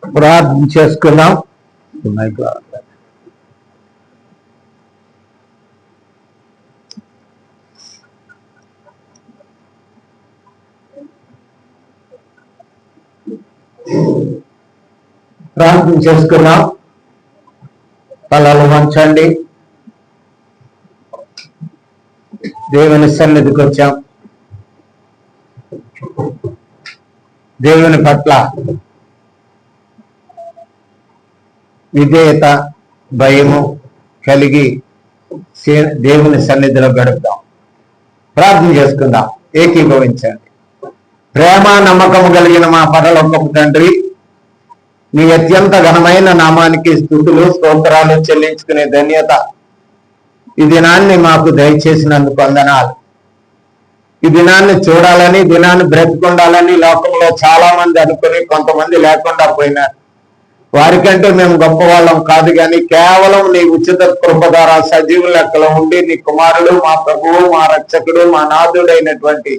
ప్రార్థన చేసుకున్నాం. ప్రార్థన చేసుకున్నాం. తలలు వంచండి. దేవుని సన్నిధికి వచ్చాం. దేవుని పట్ల విధేయత, భయము కలిగి దేవుని సన్నిధిలో గడుపుదాం. ప్రార్థన చేసుకుందాం. ఏకీభవించండి. ప్రేమ నమ్మకము కలిగిన మా పరలోకపు తండ్రి, నీ అత్యంత ఘనమైన నామానికి స్తుతులు స్తోత్రాలు చెల్లించుకునే ధన్యత ఈ దినాన్ని మాకు దయచేసినందుకు వందనాలు. ఈ దినాన్ని చూడాలని, దినాన్ని బ్రతికుండాలని లోకంలో చాలా మంది అనుకుని కొంతమంది లేకుండా పోయినారు. వారికంటే మేము గొప్పవాళ్ళం కాదు, కానీ కేవలం నీ ఉచిత కృప ద్వారా సజీవ లెక్కలో ఉండి నీ కుమారుడు, మా ప్రభువు, మా రక్షకుడు, మా నాథుడైనటువంటి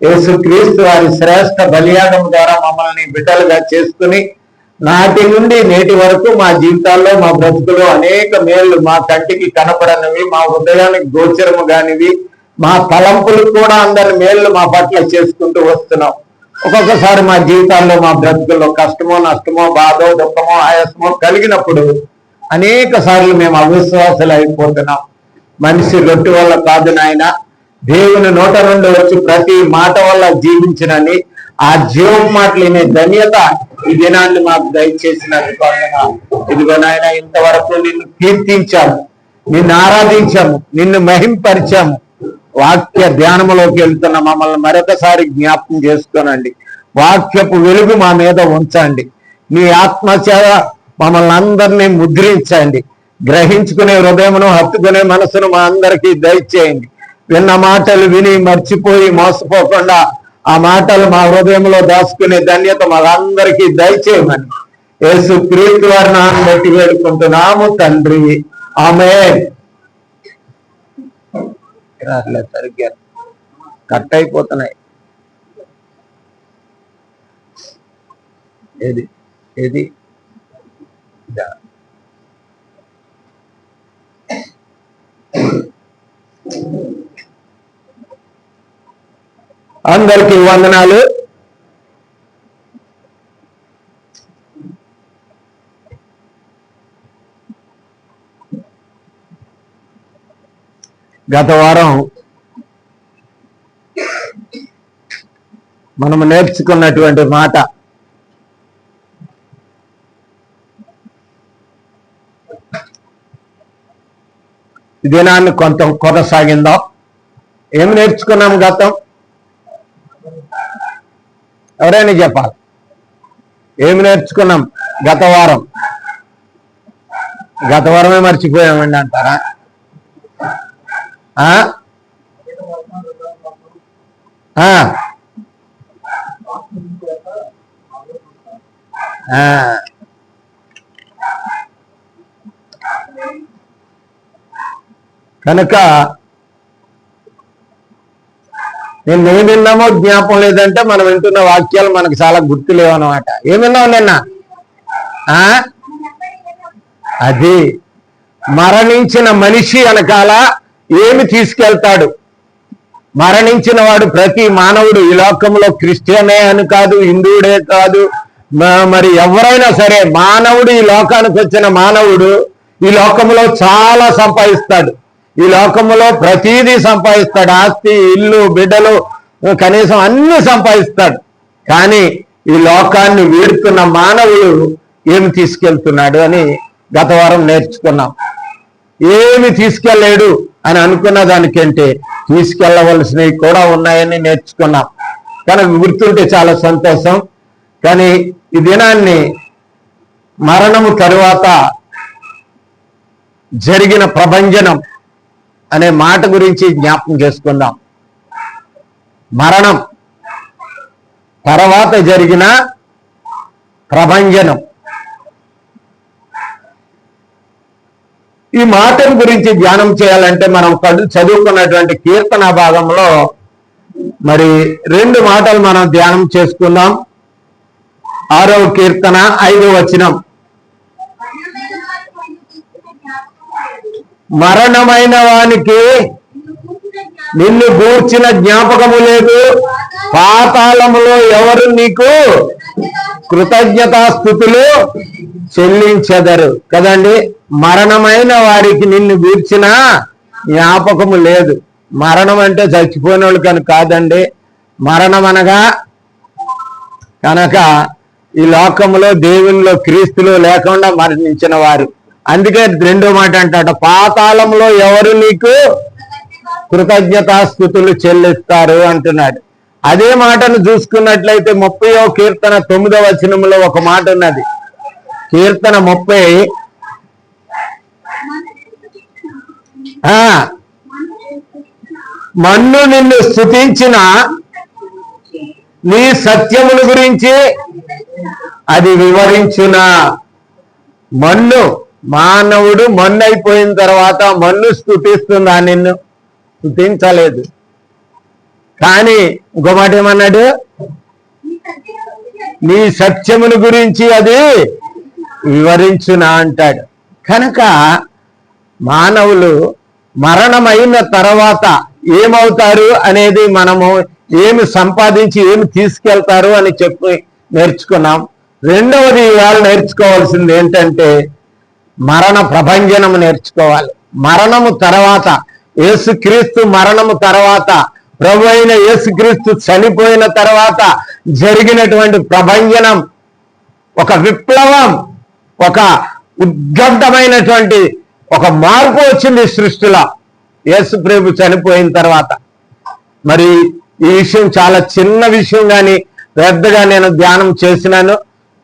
యేసుక్రీస్తు వారి శ్రేష్ఠ బలియాగం ద్వారా మమ్మల్ని బిడ్డలుగా చేసుకుని నాటి నుండి నేటి వరకు మా జీవితాల్లో, మా బ్రతుకులో అనేక మేళ్లు మా కంటికి కనపడనివి, మా హృదయానికి గోచరము కానివి, మా తలంపులు కూడా అందరి మేళ్లు మా పట్ల చేసుకుంటూ వస్తున్నాం. ఒక్కొక్కసారి మా జీవితాల్లో, మా బ్రతుకుల్లో కష్టమో, నష్టమో, బాధో, దుఃఖమో, ఆయాసమో కలిగినప్పుడు అనేక సార్లు మేము అవిశ్వాసాలు అయిపోతున్నాం. మనిషి రొట్టె వల్ల కాదు నాయన, దేవుని నోట నుండి వచ్చి ప్రతి మాట వల్ల జీవించినని ఆ జీవం మాటలు వినే ధన్యత ఈ దినాన్ని మాకు దయచేసినందుకు వందనాలు. ఇదిగో నాయన, ఇంతవరకు నిన్ను కీర్తించాము, నిన్ను ఆరాధించాము, నిన్ను మహింపరిచాము. వాక్య ధ్యానములోకి వెళ్తున్న మమ్మల్ని మరొకసారి జ్ఞాపకం చేసుకోనండి. వాక్యపు వెలుగు మా మీద ఉంచండి. నీ ఆత్మచేత మమ్మల్ని అందరినీ ముద్రించండి. గ్రహించుకునే హృదయమును, హత్తుకునే మనసును మా అందరికీ దయచేయండి. విన్న మాటలు విని మర్చిపోయి మోసపోకుండా ఆ మాటలు మా హృదయంలో దాచుకునే ధన్యత మాకందరికీ దయచేయమని యేసుక్రీస్తు వారి నామమున బట్టి వేడుకుంటున్నాము తండ్రి. ఆమేన్. సరిగ్గా కట్ అయిపోతున్నాయి. ఏది ఏది అందరికీ వందనాలు. గత వారం మనము నేర్చుకున్నటువంటి మాట ఈ దినాన్ని కొంత కొనసాగిందాం. ఏమి నేర్చుకున్నాం గతం? ఎవరైనా చెప్పాలి. ఏమి నేర్చుకున్నాం గత వారం? గత వారమే మర్చిపోయామండి అంటారా? కనుక నేను ఏం విన్నామో జ్ఞాపం లేదంటే మనం వింటున్న వాక్యాలు మనకు చాలా గుర్తులేవన్నమాట. ఏం విన్నావు నిన్న? అది మరణించిన మనిషి వెనకాల ఏమి తీసుకెళ్తాడు? మరణించిన వాడు ప్రతి మానవుడు ఈ లోకంలో క్రిస్టియనే అని కాదు, హిందువుడే కాదు, మరి ఎవరైనా సరే మానవుడు, ఈ లోకానికి వచ్చిన మానవుడు ఈ లోకంలో చాలా సంపాదిస్తాడు. ఈ లోకంలో ప్రతీదీ సంపాదిస్తాడు. ఆస్తి, ఇల్లు, బిడ్డలు, కనీసం అన్ని సంపాదిస్తాడు. కానీ ఈ లోకాన్ని వీడుతున్న మానవుడు ఏమి తీసుకెళ్తున్నాడు అని గత వారం నేర్చుకున్నాం. ఏమి తీసుకెళ్ళలేడు అని అనుకున్న దానికంటే తీసుకెళ్లవలసినవి కూడా ఉన్నాయని నేర్చుకున్నాం. కనుక గుర్తుంటే చాలా సంతోషం. కానీ ఈ దినాన్ని మరణము తరువాత జరిగిన ప్రభంజనం అనే మాట గురించి జ్ఞాపకం చేసుకుందాం. మరణం తర్వాత జరిగిన ప్రభంజనం, ఈ మాటల గురించి ధ్యానం చేయాలంటే మనం చదువుకున్నటువంటి కీర్తన భాగంలో మరి 2 మాటలు మనం ధ్యానం చేసుకుందాం. 6వ కీర్తన 5వ వచనం. మరణమైన వానికి నిన్ను గూర్చిన జ్ఞాపకము లేదు, పాతాళములో ఎవరు నీకు కృతజ్ఞతాస్తుతులు చెల్లించెదరు. కదండి, మరణమైన వారికి నిన్ను గూర్చిన జ్ఞాపకము లేదు. మరణం అంటే చచ్చిపోయిన వాళ్ళు కనుక కాదండి. మరణం అనగా కనుక ఈ లోకంలో దేవునిలో క్రీస్తులో లేకుండా మరణించిన వారు. అందుకే 2వ మాట అంటాడు, పాతాళంలో ఎవరు నీకు కృతజ్ఞతాస్తుతులు చెల్లిస్తారు అంటున్నాడు. అదే మాటను చూసుకున్నట్లయితే 30వ కీర్తన 9వ వచనంలో ఒక మాట ఉన్నది. కీర్తన 30, మన్ను నిన్ను స్తుతించిన నీ సత్యముల గురించి అది వివరించునా. మన్ను, మానవుడు మన్ను అయిపోయిన తర్వాత మన్ను స్తుతిస్తుందా? నిన్ను స్తుతించలేదు. కానీ ఇంకో మాట ఏమన్నాడు? నీ సత్యముల గురించి అది వివరించునా అంటాడు. కనుక మానవులు మరణమైన తర్వాత ఏమవుతారు అనేది మనము ఏమి సంపాదించి ఏమి తీసుకెళ్తారు అని చెప్పి నేర్చుకున్నాం. 2వది ఇవాళ నేర్చుకోవాల్సింది ఏంటంటే మరణ ప్రభంజనము నేర్చుకోవాలి. మరణము తర్వాత, యేసుక్రీస్తు మరణము తర్వాత, ప్రభు అయిన యేసుక్రీస్తు చనిపోయిన తర్వాత జరిగినటువంటి ప్రభంజనం ఒక విప్లవం, ఒక ఉద్గడ్డమైనటువంటి ఒక మార్పు వచ్చింది సృష్టిలో యేసు ప్రభు చనిపోయిన తర్వాత. మరి ఈ విషయం చాలా చిన్న విషయం, కానీ పెద్దగా నేను ధ్యానం చేసినాను.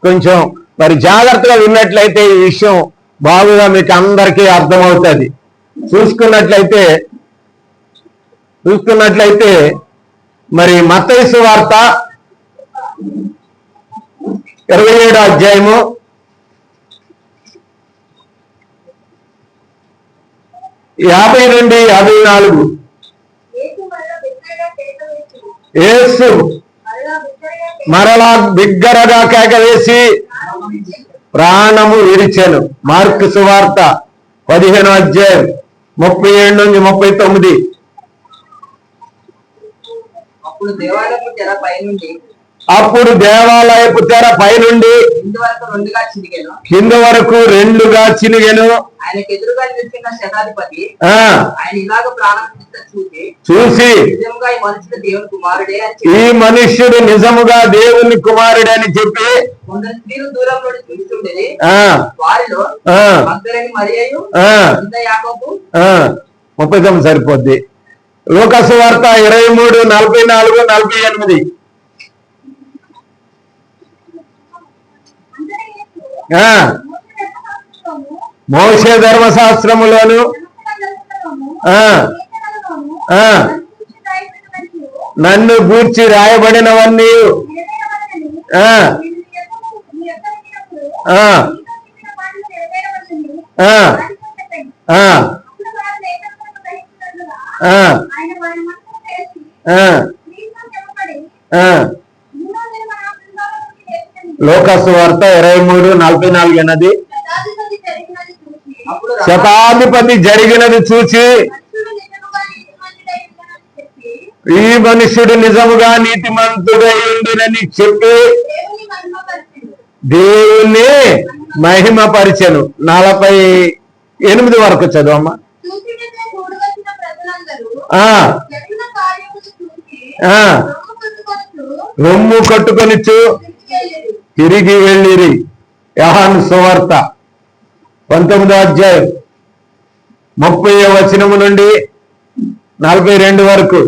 కొంచెం మరి జాగ్రత్తగా విన్నట్లయితే ఈ విషయం బాగుగా మీకు అందరికీ అర్థమవుతుంది. చూసుకున్నట్లయితే మరి మత్తయి సువార్త 27వ అధ్యాయము 50 నుండి 54. యేసు మరలా బిగ్గరగా కేకవేసి ప్రాణము విడిచెను. మార్కు సువార్త 15వ అధ్యాయం 37 నుంచి 39. అప్పుడు దేవాలయపు తెర పైనుండి కింద వరకు 2గా చినిగెను. చూసి ఈ మనుష్యుడు నిజముగా దేవుని కుమారుడే అని చెప్పి 39 సరిపోద్ది. లూకాసు వార్త 23, 44, 48. మోషే ధర్మశాస్త్రములోను నన్ను గూర్చి రాయబడినవన్నీ లోకాసు వార్త 23, 44 అన్నది శతాధిపతి జరిగినది చూసి ఈ మనుష్యుడు నిజముగా నీతిమంతుడై ఉండునని చెప్పి దేవుణ్ణి మహిమపరిచెను. 48 వరకు చదువమ్మా. రొమ్ము కట్టుకొని తిరిగి వెళ్ళిరి. యోహాను సువార్త 19వ అధ్యాయం 30వ వచనము నుండి 42 వరకు.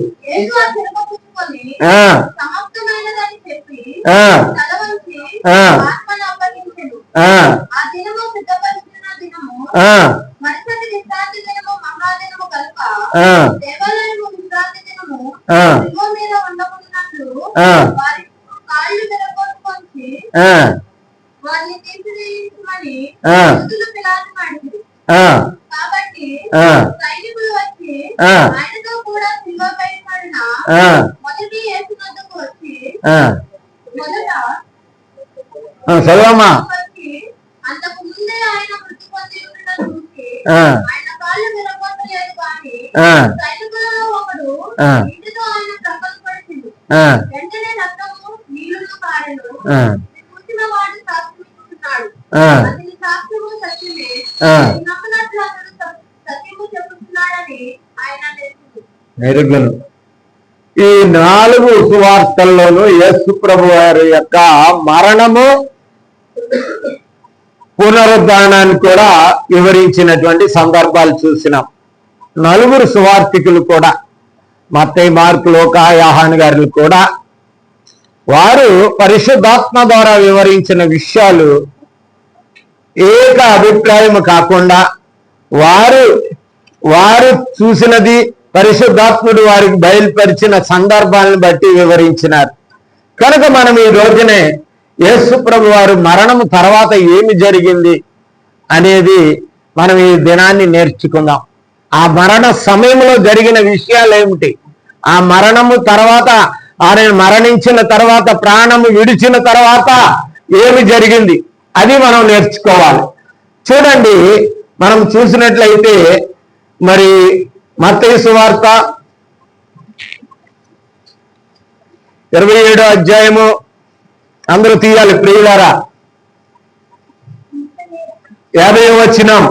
కాబట్టి సైనికులు వచ్చి ఆయనతో కూడా శిలువపై పడిన మొదటి యేసు వద్దకు వచ్చి మొదట చదవమ్మా. అంతకు ముందే ఆయన మృతి పొంది ఉండడం చూసి ఆయన కాళ్ళు విరగొట్టలేదు కానీ సైనికులలో ఒకడు ఇంటితో ఆయన ప్రక్కలు పడిచింది. వెంటనే రక్తము నీళ్లు కారెను. చూసిన వాడు సాక్షిస్తున్నాడు. అతని సాక్ష్యము సత్యమే. నమ్మనట్లు అతడు సత్యము చెప్పుతున్నాడని ఆయన మెరుగును. ఈ 4 సువార్తల్లోనూ యేసు ప్రభు వారి యొక్క మరణము పునరుద్ధానాన్ని కూడా వివరించినటువంటి సందర్భాలు చూసినాం. 4 సువార్తికులు కూడా మత్తయి, మార్కు, లూకా, యోహాను గారు కూడా వారు పరిశుద్ధాత్మ ద్వారా వివరించిన విషయాలు ఏక అభిప్రాయం కాకుండా వారు చూసినది పరిశుద్ధాత్ముడు వారికి బయలుపరిచిన సందర్భాలను బట్టి వివరించినారు. కనుక మనం ఈ రోజునే యేసు ప్రభు వారు మరణము తర్వాత ఏమి జరిగింది అనేది మనం ఈ దినాన్ని నేర్చుకుందాం. ఆ మరణ సమయంలో జరిగిన విషయాలు ఏమిటి, ఆ మరణము తర్వాత ఆయన మరణించిన తర్వాత ప్రాణము విడిచిన తర్వాత ఏమి జరిగింది అది మనం నేర్చుకోవాలి. చూడండి, మనం చూసినట్లయితే మరి మత్తయి సువార్త 27వ అధ్యాయము అందరూ తీయాలి ప్రియులారా. 50వ వచనం.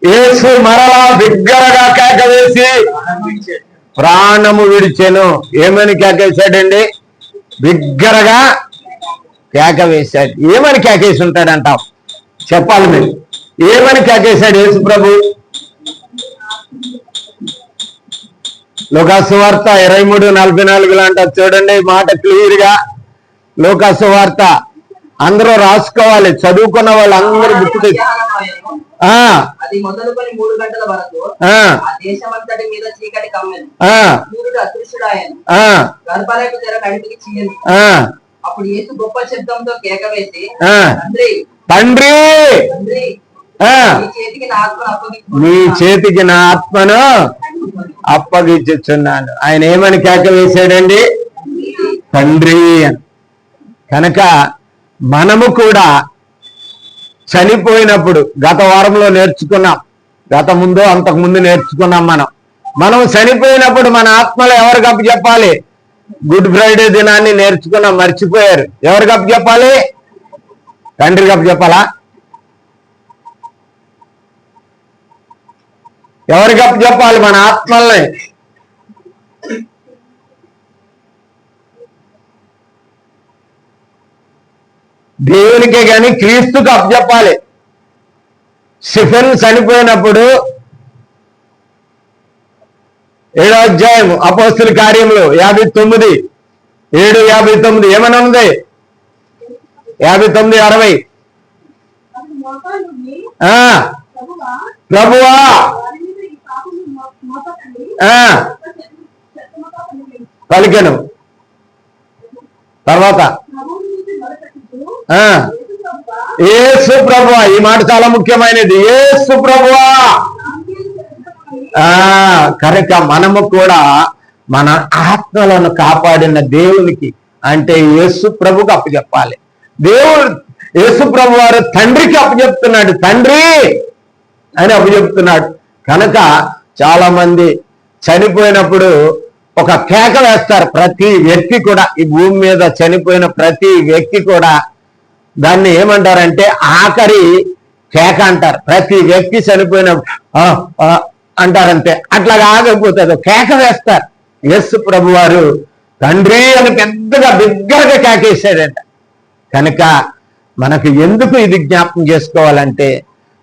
యేసు మరలా బిగ్గరగా కేక వేసి ప్రాణము విడిచెను. ఏమని కేక వేశాడండి? బిగ్గరగా కేక వేశాడు. ఏమని కేకేసి ఉంటాడంటావు? చెప్పాలి మీరు. ఏమని కేకేశాడు యేసు ప్రభు? లూకాసు వార్త 23:44 అంటారు. చూడండి మాట క్లియర్ గా. లూకాసు వార్త అందరూ రాసుకోవాలి, చదువుకున్న వాళ్ళు అందరూ బుక్ అది మొదలుకొని 3 గంటల వరకు దేశమంతటి మీద చీకటి కమ్మెను. సూర్యుడు అదృశ్యుడాయను. గర్భాలయపు తెర నడిపికి చీయను. అప్పుడు యేసు గొప్ప శబ్దంతో కేక వేసి, తండ్రి నీ చేతికి నా ఆత్మను అప్పగించుచున్నాను. ఆయన ఏమని కేక వేశాడండి? తండ్రి అని. కనుక మనము కూడా చనిపోయినప్పుడు గత వారంలో నేర్చుకున్నాం, అంతకు ముందు నేర్చుకున్నాం. మనం చనిపోయినప్పుడు మన ఆత్మలో ఎవరికి అప్పచెప్పాలి? గుడ్ ఫ్రైడే దినాన్ని నేర్చుకున్నాం, మర్చిపోయారు. ఎవరికి అప్పచెప్పాలి? తండ్రికి అప్పచెప్పాలా? ఎవరికి అప్పచెప్పాలి మన ఆత్మల్ని? దేవునికే గాని క్రీస్తుకు అప్పచెప్పాలి. స్టెఫెన్ చనిపోయినప్పుడు 7వ అధ్యాయం అపోస్తుల కార్యములు 59:7-59 ఏమని ఉంది? 59:60 ప్రభువా పలికెను. తర్వాత యేసు ప్రభువా, ఈ మాట చాలా ముఖ్యమైనది. యేసు ప్రభువా. కనుక మనము కూడా మన ఆత్మలను కాపాడిన దేవునికి అంటే యేసు ప్రభుకు అప్పచెప్పాలి. యేసు ప్రభు వారు తండ్రికి అప్పచెప్తున్నాడు. తండ్రి అని అప్పచెప్తున్నాడు. కనుక చాలా మంది చనిపోయినప్పుడు ఒక కేక వేస్తారు. ప్రతి వ్యక్తి కూడా, ఈ భూమి మీద చనిపోయిన ప్రతి వ్యక్తి కూడా దాన్ని ఏమంటారంటే ఆఖరి కేక అంటారు. ప్రతి వ్యక్తి చనిపోయిన అంటారంటే అట్లాగా ఆగకపోతుంది, కేక వేస్తారు. యేసు ప్రభు వారు తండ్రి అని పెద్దగా బిగ్గరగా కేకేశాడంట. కనుక మనకు ఎందుకు ఇది జ్ఞాపకం చేసుకోవాలంటే,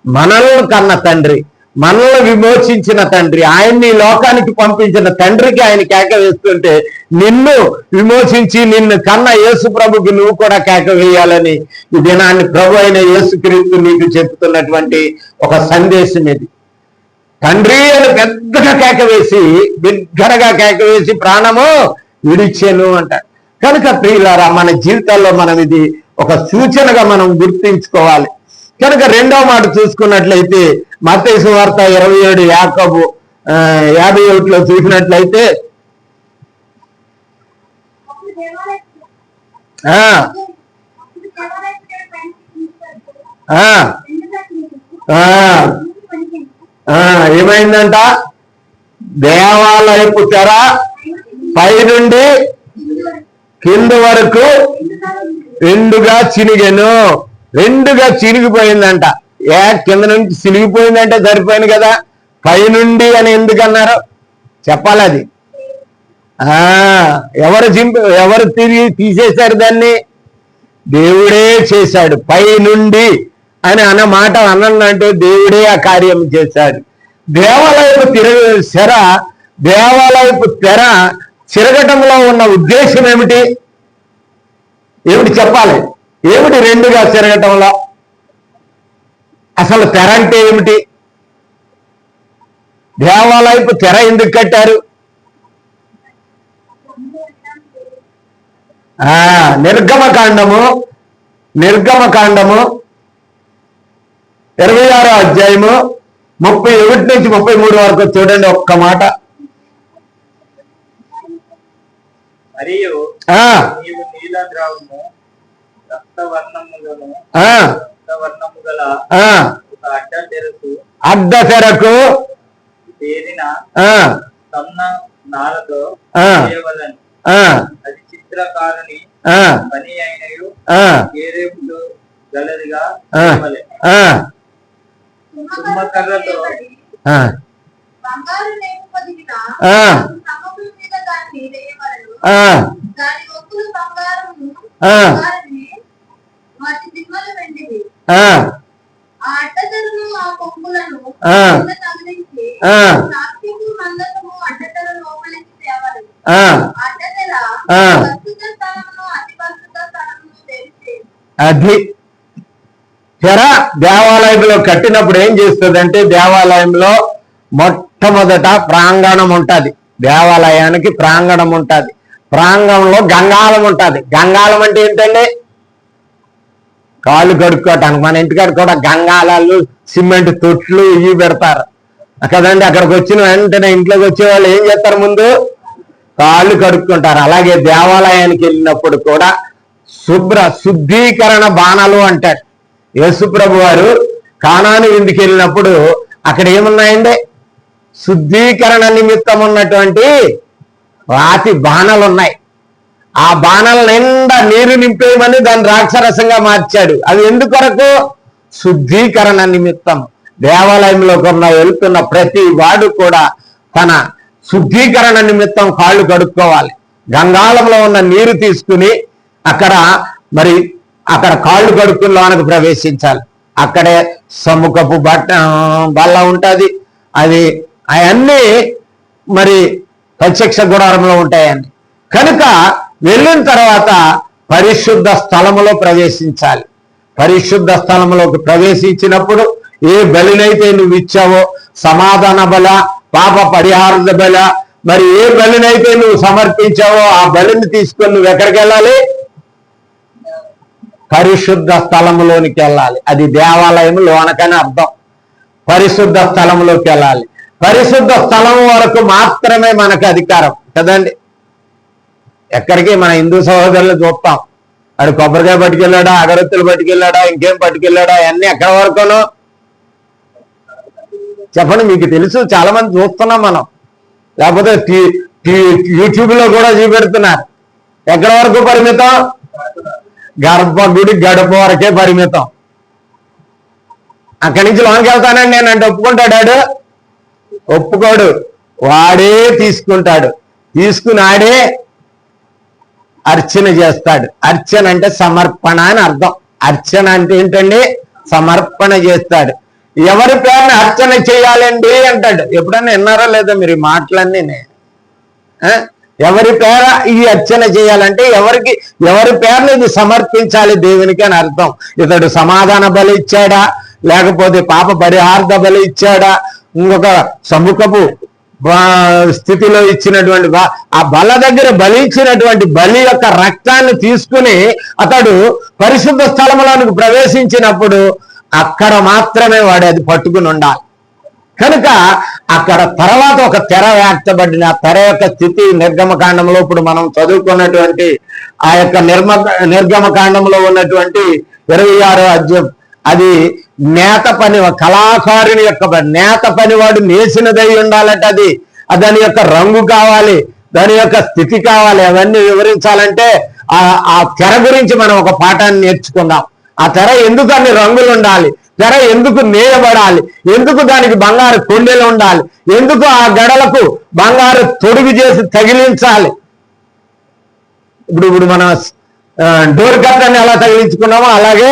మనల్ని కన్న తండ్రి, మనల్ని విమోచించిన తండ్రి, ఆయన్ని లోకానికి పంపించిన తండ్రికి ఆయన కేక వేస్తుంటే, నిన్ను విమోచించి నిన్ను కన్న యేసు ప్రభుకి నువ్వు కూడా కేక వేయాలని ఈ దినాన్ని ప్రభు అయిన యేసుక్రీస్తు నీకు చెప్తున్నటువంటి ఒక సందేశం ఇది. తండ్రి అని పెద్దగా కేక వేసి, బిగ్గరగా కేక వేసి ప్రాణము విడిచెను అంటాడు. కనుక ప్రియులారా, మన జీవితాల్లో మనం ఇది ఒక సూచనగా మనం గుర్తించుకోవాలి. కనుక రెండవ మాట చూసుకున్నట్లయితే మత్తయి సువార్త 27 యాకోబు 51లో చూసినట్లయితే ఏమైందంట? దేవాలయపు తెర పైనుండి కింద వరకు రెండుగా చినిగెను. రెండుగా చినిగిపోయిందంట. కింద నుంచి చినిగిపోయిందంటే సరిపోయింది కదా, పైనుండి అని ఎందుకన్నారు చెప్పాలి. అది ఎవరు తిరిగి తీసేశారు దాన్ని? దేవుడే చేశాడు. పైనుండి అని అన్న మాట అన్నంటే దేవుడే ఆ కార్యం చేశాడు. దేవాలయపు తెర చిరగటంలో ఉన్న ఉద్దేశం ఏమిటి చెప్పాలి? ఏమిటి రెండుగా తిరగటంలో? అసలు తెర అంటే ఏమిటి? దేవాలయపు తెర ఎందుకు కట్టారు? నిర్గమకాండము 26వ అధ్యాయము 31 నుంచి 33 వరకు చూడండి ఒక్క మాట. మరియు నీవు నీలద్రావము రక్తవర్ణములను రక్తవర్ణము గల ఒక అడ్డ తెరకు తేలిన సన్న నారతో చేయవలెను. అది చిత్రకారుని పని అయినయు కేరేపులు గలదిగా చేయవలెను. తుమ్మకర్రతో బంగారు నేపు పొదిగిన సమముల మీద దాన్ని వేయవలెను. దాని ఒత్తులు బంగారమును, వాటి దిమ్మలు వెండివి. ఆ అడ్డతెరను ఆ కొమ్ములను తగిలించి సాక్షికు మందసము అడ్డతెర లోపలికి తేవలెను. అడ్డతెర పరిశుద్ధ స్థలమును అతి పరిశుద్ధ స్థలమును తెరిచి అది తెర దేవాలయంలో కట్టినప్పుడు ఏం చేస్తుందంటే, దేవాలయంలో మొట్టమొదట ప్రాంగణం ఉంటుంది. దేవాలయానికి ప్రాంగణం ఉంటుంది. ప్రాంగణంలో గంగాళం ఉంటుంది. గంగాళం అంటే ఏంటండి? కాళ్ళు కడుక్కోవటానికి. మన ఇంటికాడ కూడా గంగాళాలు, సిమెంట్ తొట్లు ఇవి పెడతారు కదండి. అక్కడికి వచ్చిన వెంటనే ఇంట్లోకి వచ్చే వాళ్ళు ఏం చేస్తారు? ముందు కాళ్ళు కడుక్కుంటారు. అలాగే దేవాలయానికి వెళ్ళినప్పుడు కూడా శుద్ధీకరణ బాణాలు అంటాడు. యేసుప్రభు వారు కానాను విందుకి వెళ్ళినప్పుడు అక్కడ ఏమున్నాయండి? శుద్ధీకరణ నిమిత్తం ఉన్నటువంటి రాతి బాణాలు ఉన్నాయి. ఆ బాణాల నిండా నీరు నింపేయమని దాన్ని ద్రాక్షరసంగా మార్చాడు. అది ఎందుకొరకు? శుద్ధీకరణ నిమిత్తం. దేవాలయంలోకి వెళ్తున్న ప్రతి వాడు కూడా తన శుద్ధీకరణ నిమిత్తం కాళ్ళు కడుక్కోవాలి. గంగాళంలో ఉన్న నీరు తీసుకుని అక్కడ కాళ్ళు కడుక్కుని లోనకు ప్రవేశించాలి. అక్కడే సముఖపు బల్ల ఉంటుంది. అవన్నీ ప్రత్యక్ష గుడారంలో ఉంటాయండి. కనుక వెళ్ళిన తర్వాత పరిశుద్ధ స్థలములో ప్రవేశించాలి. పరిశుద్ధ స్థలములోకి ప్రవేశించినప్పుడు ఏ బలినైతే నువ్వు ఇచ్చావో, సమాధాన బల, పాప పరిహార బల, ఏ బలినైతే నువ్వు సమర్పించావో ఆ బలిని తీసుకొని నువ్వు ఎక్కడికి వెళ్ళాలి? పరిశుద్ధ స్థలములోనికి వెళ్ళాలి. అది దేవాలయం లోనకని అర్థం. పరిశుద్ధ స్థలములోకి వెళ్ళాలి. పరిశుద్ధ స్థలం వరకు మాత్రమే మనకు అధికారం కదండి. ఎక్కడికి మన హిందూ సహోదరులు చూస్తాం, ఆడు కొబ్బరికాయ పట్టుకెళ్ళాడా, అగరత్తులు పట్టుకెళ్ళాడా, ఇంకేం పట్టుకెళ్ళాడా, అవన్నీ ఎక్కడి వరకునో చెప్పండి. మీకు తెలుసు, చాలా మంది చూస్తున్నాం మనం. లేకపోతే యూట్యూబ్ లో కూడా చూపెడుతున్నారు. ఎక్కడి వరకు పరిమితం? గర్భగుడి గడప వరకే పరిమితం. అక్కడి నుంచి లోనికి వెళ్తానండి నేను అంటే ఒప్పుకుంటాడు? ఒప్పుకోడు. వాడే తీసుకుంటాడు. తీసుకుని ఆడే అర్చన చేస్తాడు. అర్చన అంటే సమర్పణ అని అర్థం. అర్చన అంటే ఏంటండి? సమర్పణ చేస్తాడు. ఎవరి పేరుని అర్చన చేయాలండి అంటాడు. ఎప్పుడన్నా విన్నారో లేదో మీరు ఈ మాటలన్నీ? ఎవరి పేర ఈ అర్చన చేయాలంటే ఎవరి పేరుని ఇది సమర్పించాలి దేవునికి అని అర్థం. ఇతడు సమాధాన బలి ఇచ్చాడా, లేకపోతే పాప పరిహార్థ బలి ఇచ్చాడా, ఇంకొక సముఖపు స్థితిలో ఇచ్చినటువంటి ఆ బల దగ్గర బలించినటువంటి బలి యొక్క రక్తాన్ని తీసుకుని అతడు పరిశుద్ధ స్థలములోనికి ప్రవేశించినప్పుడు అక్కడ మాత్రమే వాడు అది పట్టుకుని ఉండాలి. కనుక అక్కడ తర్వాత ఒక తెర వేర్చబడిన తెర యొక్క స్థితి నిర్గమకాండంలో ఇప్పుడు మనం చదువుకున్నటువంటి ఆ యొక్క నిర్గమకాండంలో ఉన్నటువంటి 26వ అధ్యాయం అది నేత పని, కళాకారుని యొక్క నేత పని వాడు నేసినదై ఉండాలంటే అది దాని యొక్క రంగు కావాలి, దాని యొక్క స్థితి కావాలి. అవన్నీ వివరించాలంటే ఆ తెర గురించి మనం ఒక పాఠాన్ని నేర్చుకుందాం. ఆ తెర ఎందుకు అన్ని రంగులు ఉండాలి, తెర ఎందుకు నేయబడాలి, ఎందుకు దానికి బంగారు కొండెలు ఉండాలి, ఎందుకు ఆ గడలకు బంగారు తొడుగు చేసి తగిలించాలి. ఇప్పుడు మన డోర్ కట్టని ఎలా తగిలించుకున్నామో అలాగే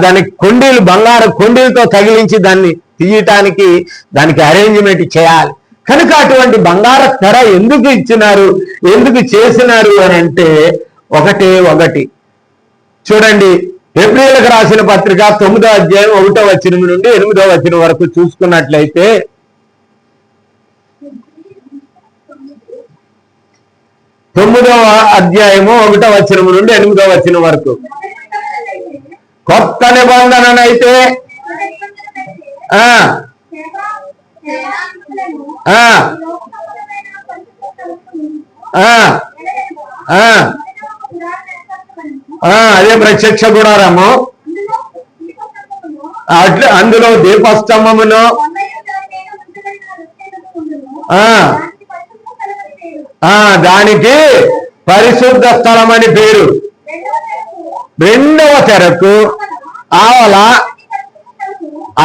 దానికి కొండీలు, బంగారు కొండీలతో తగిలించి దాన్ని తీయటానికి దానికి అరేంజ్మెంట్ చేయాలి. కనుక అటువంటి బంగారు తెర ఎందుకు ఇచ్చినారు, ఎందుకు చేసినారు అని అంటే ఒకటి చూడండి. హెబ్రీయులకు రాసిన పత్రిక 9వ అధ్యాయం 1వ వచనం నుండి 8వ వచనం వరకు చూసుకున్నట్లయితే 9వ అధ్యాయము 1వ వచనం నుండి 8వ వచనం వరకు. కొత్త నిబంధననైతే అదే ప్రత్యక్ష గుడారము, అందులో దీపస్తంభమును దానికి పరిశుద్ధ స్థలం అని పేరు. 2వ తెరకు ఆవల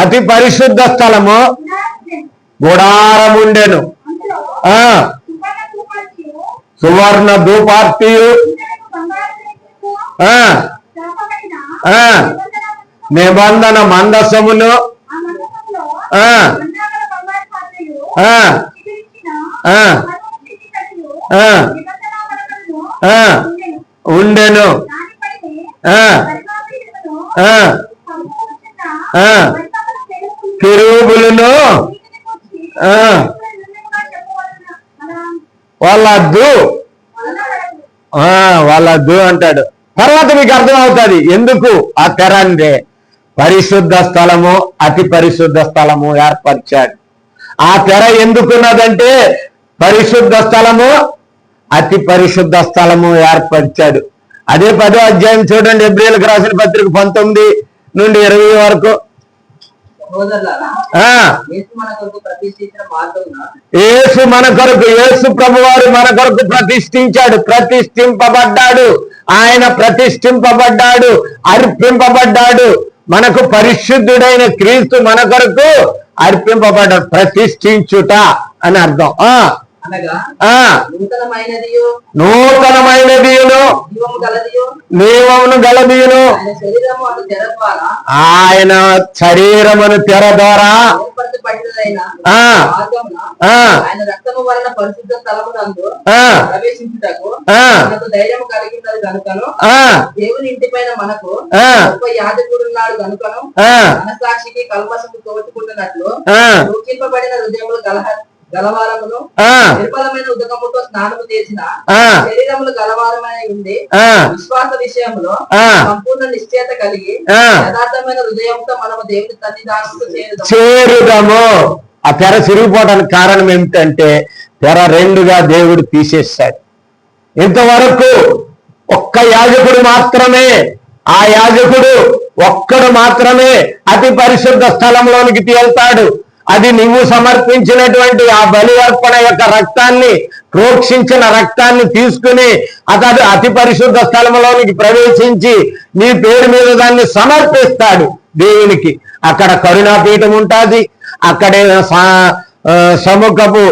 అతి పరిశుద్ధ స్థలము గుడారముండెను. సువర్ణ ధూపార్తియు నిబంధన మందసమును ఉండెను. కెరూబులను వాళ్ళద్దు అంటాడు. తర్వాత మీకు అర్థమవుతుంది ఎందుకు ఆ తెర అంటే పరిశుద్ధ స్థలము, అతి పరిశుద్ధ స్థలము ఏర్పరిచాడు. ఆ తెర ఎందుకున్నదంటే పరిశుద్ధ స్థలము, అతి పరిశుద్ధ స్థలము ఏర్పరిచాడు. అదే 10వ అధ్యాయం చూడండి, హెబ్రీయులకు రాసిన పత్రిక 19 నుండి 20 వరకు. యేసు మన కొరకు, యేసు ప్రభువారు మన కొరకు ప్రతిష్ఠించాడు, ప్రతిష్ఠింపబడ్డాడు. ఆయన ప్రతిష్ఠింపబడ్డాడు, అర్పింపబడ్డాడు. మనకు పరిశుద్ధుడైన క్రీస్తు మన కొరకు అర్పింపబడ్డాడు. ప్రతిష్ఠించుట అని అర్థం. నూతనమైనదియును నియమమును గలదియును ఆయన శరీరమును తెర ద్వారా దేవుని ఇంటి పైన మనకు యాజకుడున్నాడు కనుకను మనసాక్షికి కల్మషము తోచుకుంటున్నట్లు సూచింపబడిన హృదయములు గలవారమును నిర్మలమైన ఉదకముతో స్నానము చేసిన శరీరములు గలవారమై ఉండి విశ్వాస విషయంలో సంపూర్ణ నిశ్చయత కలిగి యథార్థమైన హృదయంతో మనము దేవుని సన్నిధానముకు చేరుదాము. ఆ తెర చిరిగిపోవడానికి కారణం ఏమిటంటే తెర 2గా దేవుడు తీసేశాడు. ఇంతవరకు ఒక్క యాజకుడు మాత్రమే, ఆ యాజకుడు ఒక్కడు మాత్రమే అతి పరిశుద్ధ స్థలంలోనికి వెళ్తాడు. అది నువ్వు సమర్పించినటువంటి ఆ బలి అర్పణ యొక్క రక్తాన్ని, ప్రోక్షించిన రక్తాన్ని తీసుకుని అతడు అతి పరిశుద్ధ స్థలంలోనికి ప్రవేశించి నీ పేరు మీద దాన్ని సమర్పిస్తాడు దేవునికి. అక్కడ కరుణాపీఠం ఉంటుంది, అక్కడే సముఖపు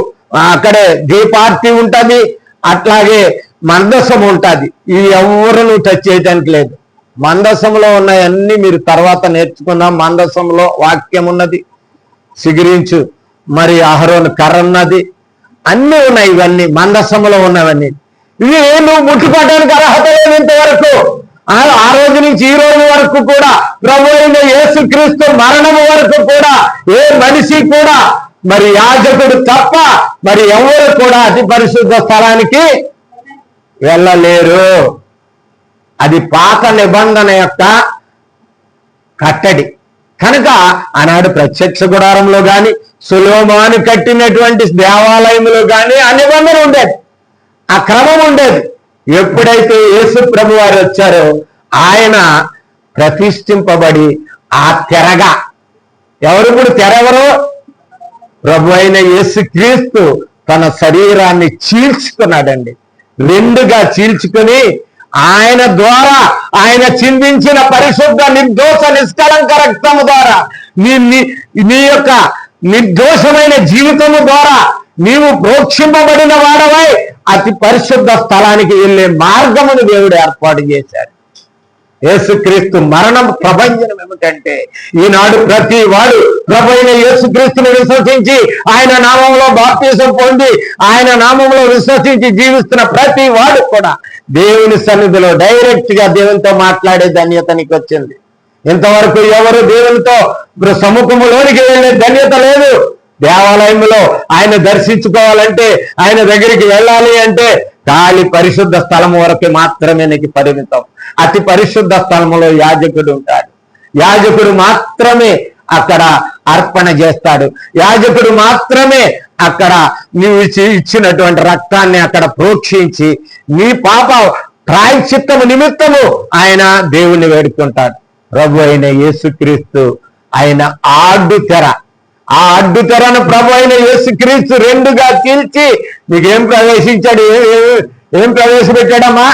అక్కడే దీపార్తి ఉంటుంది, అట్లాగే మందసం ఉంటుంది. ఇవి ఎవరు నువ్వు టచ్ చేయటానికి లేదు. మందసంలో ఉన్నాయన్నీ మీరు తర్వాత నేర్చుకున్నాం. మందసంలో వాక్యం ఉన్నది, సిగిరించు మరి అహరోను కర్ర ఉన్నది, అన్నీ ఉన్నాయి. ఇవన్నీ మందసములో ఉన్నవన్నీ. ఇవి నువ్వు ముట్టుకోవడానికి అర్హత లేదు ఇంతవరకు. ఆ రోజు నుంచి ఈ రోజు వరకు కూడా ప్రభు అయిన యేసుక్రీస్తు మరణము వరకు కూడా ఏ మనిషి కూడా మరి యాజకుడు తప్ప మరి ఎవరు కూడా అతి పరిశుద్ధ స్థలానికి వెళ్ళలేరు. అది పాత నిబంధన యొక్క కట్టడి కనుక ఆనాడు ప్రత్యక్ష గుడారంలో గాని సొలొమోను కట్టినటువంటి దేవాలయంలో గాని ఆ నిబంధన ఉండేది, ఆ క్రమం ఉండేది. ఎప్పుడైతే యేసు ప్రభు వారు వచ్చారో ఆయన ప్రతిష్ఠింపబడి ఆ తెరగా ఇప్పుడు తెరెవరు? ప్రభు అయిన యేసుక్రీస్తు తన శరీరాన్ని చీల్చుకున్నాడండి. రెండుగా చీల్చుకుని ఆయన ద్వారా ఆయన చిందించిన పరిశుద్ధ నిర్దోష నిష్కలంక రక్తము ద్వారా నీ యొక్క నిర్దోషమైన జీవితము ద్వారా నీవు ప్రోక్షింపబడిన వాడవై అతి పరిశుద్ధ స్థలానికి వెళ్ళే మార్గమును దేవుడు ఏర్పాటు చేశాడు. యేసుక్రీస్తు మరణం ప్రభంజనం ఏమిటంటే ఈనాడు ప్రతి వాడు ప్రభు అయిన యేసుక్రీస్తుని విశ్వసించి ఆయన నామంలో బాప్తిసం పొంది ఆయన నామంలో విశ్వసించి జీవిస్తున్న ప్రతి వాడు కూడా దేవుని సన్నిధిలో డైరెక్ట్ గా దేవునితో మాట్లాడే ధన్యత నీకు వచ్చింది. ఇంతవరకు ఎవరు దేవునితో సముఖములోనికి వెళ్ళే ధన్యత లేదు. దేవాలయంలో ఆయన దర్శించుకోవాలంటే ఆయన దగ్గరికి వెళ్ళాలి అంటే ఖాళీ పరిశుద్ధ స్థలం వరకు మాత్రమే నీకు పరిమితం. అతి పరిశుద్ధ స్థలంలో యాజకుడు ఉంటాడు. యాజకుడు మాత్రమే అక్కడ అర్పణ చేస్తాడు. యాజకుడు మాత్రమే అక్కడ నీవు ఇచ్చినటువంటి రక్తాన్ని అక్కడ ప్రోక్షించి నీ పాప ప్రాయశ్చిత్తము నిమిత్తము ఆయన దేవుణ్ణి వేడుకుంటాడు. ప్రభు అయిన యేసుక్రీస్తు ఆయన అడ్డు తెర, ఆ అడ్డు తెరను ప్రభు అయిన యేసుక్రీస్తు రెండుగా చీల్చి నీకేం ప్రవేశించాడు? ఏం ప్రవేశపెట్టాడమ్మా?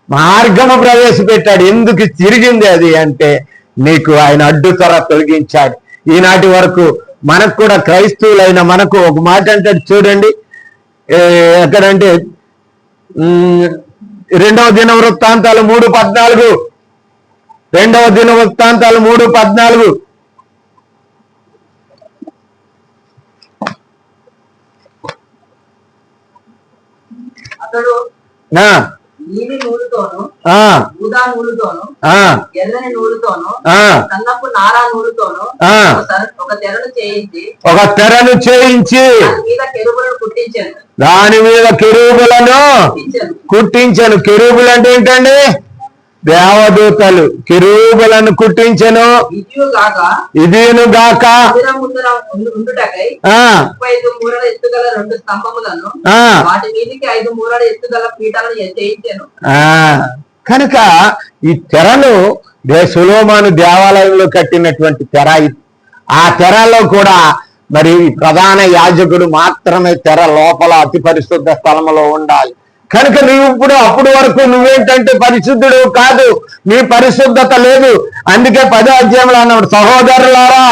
మార్గము ప్రవేశపెట్టాడు. ఎందుకు తిరిగింది అది అంటే నీకు ఆయన అడ్డు తెర తొలగించాడు. ఈనాటి వరకు మనకు కూడా క్రైస్తవులైన మనకు ఒక మాట అంటాడు చూడండి, ఎక్కడంటే 2వ దినవృత్తాంతాలు 3:14, 2వ దినవృత్తాంతాలు 3:14. అతడు నీలి నూలుతోను ఊదా నూలుతోను ఎర్రని నూలుతోను సన్నపు నారా నూలుతోను ఒక తెరను చేయించి దాని మీద కెరూబులను కుట్టించను. కెరూబులు అంటే ఏంటండి? దేవదూతలు. కెరూబులను కుట్టించను. ఇదిను గాక కనుక ఈ తెరను సొలొమోను దేవాలయంలో కట్టినటువంటి తెర. ఆ తెరలో కూడా మరి ప్రధాన యాజకుడు మాత్రమే తెర లోపల అతి పరిశుద్ధ స్థలంలో ఉండాలి. కనుక నువ్వు ఇప్పుడు అప్పుడు వరకు నువ్వేంటంటే పరిశుద్ధుడు కాదు, నీ పరిశుద్ధత లేదు. అందుకే 10వ అధ్యాయంలో అన్నాడు, సహోదరులారా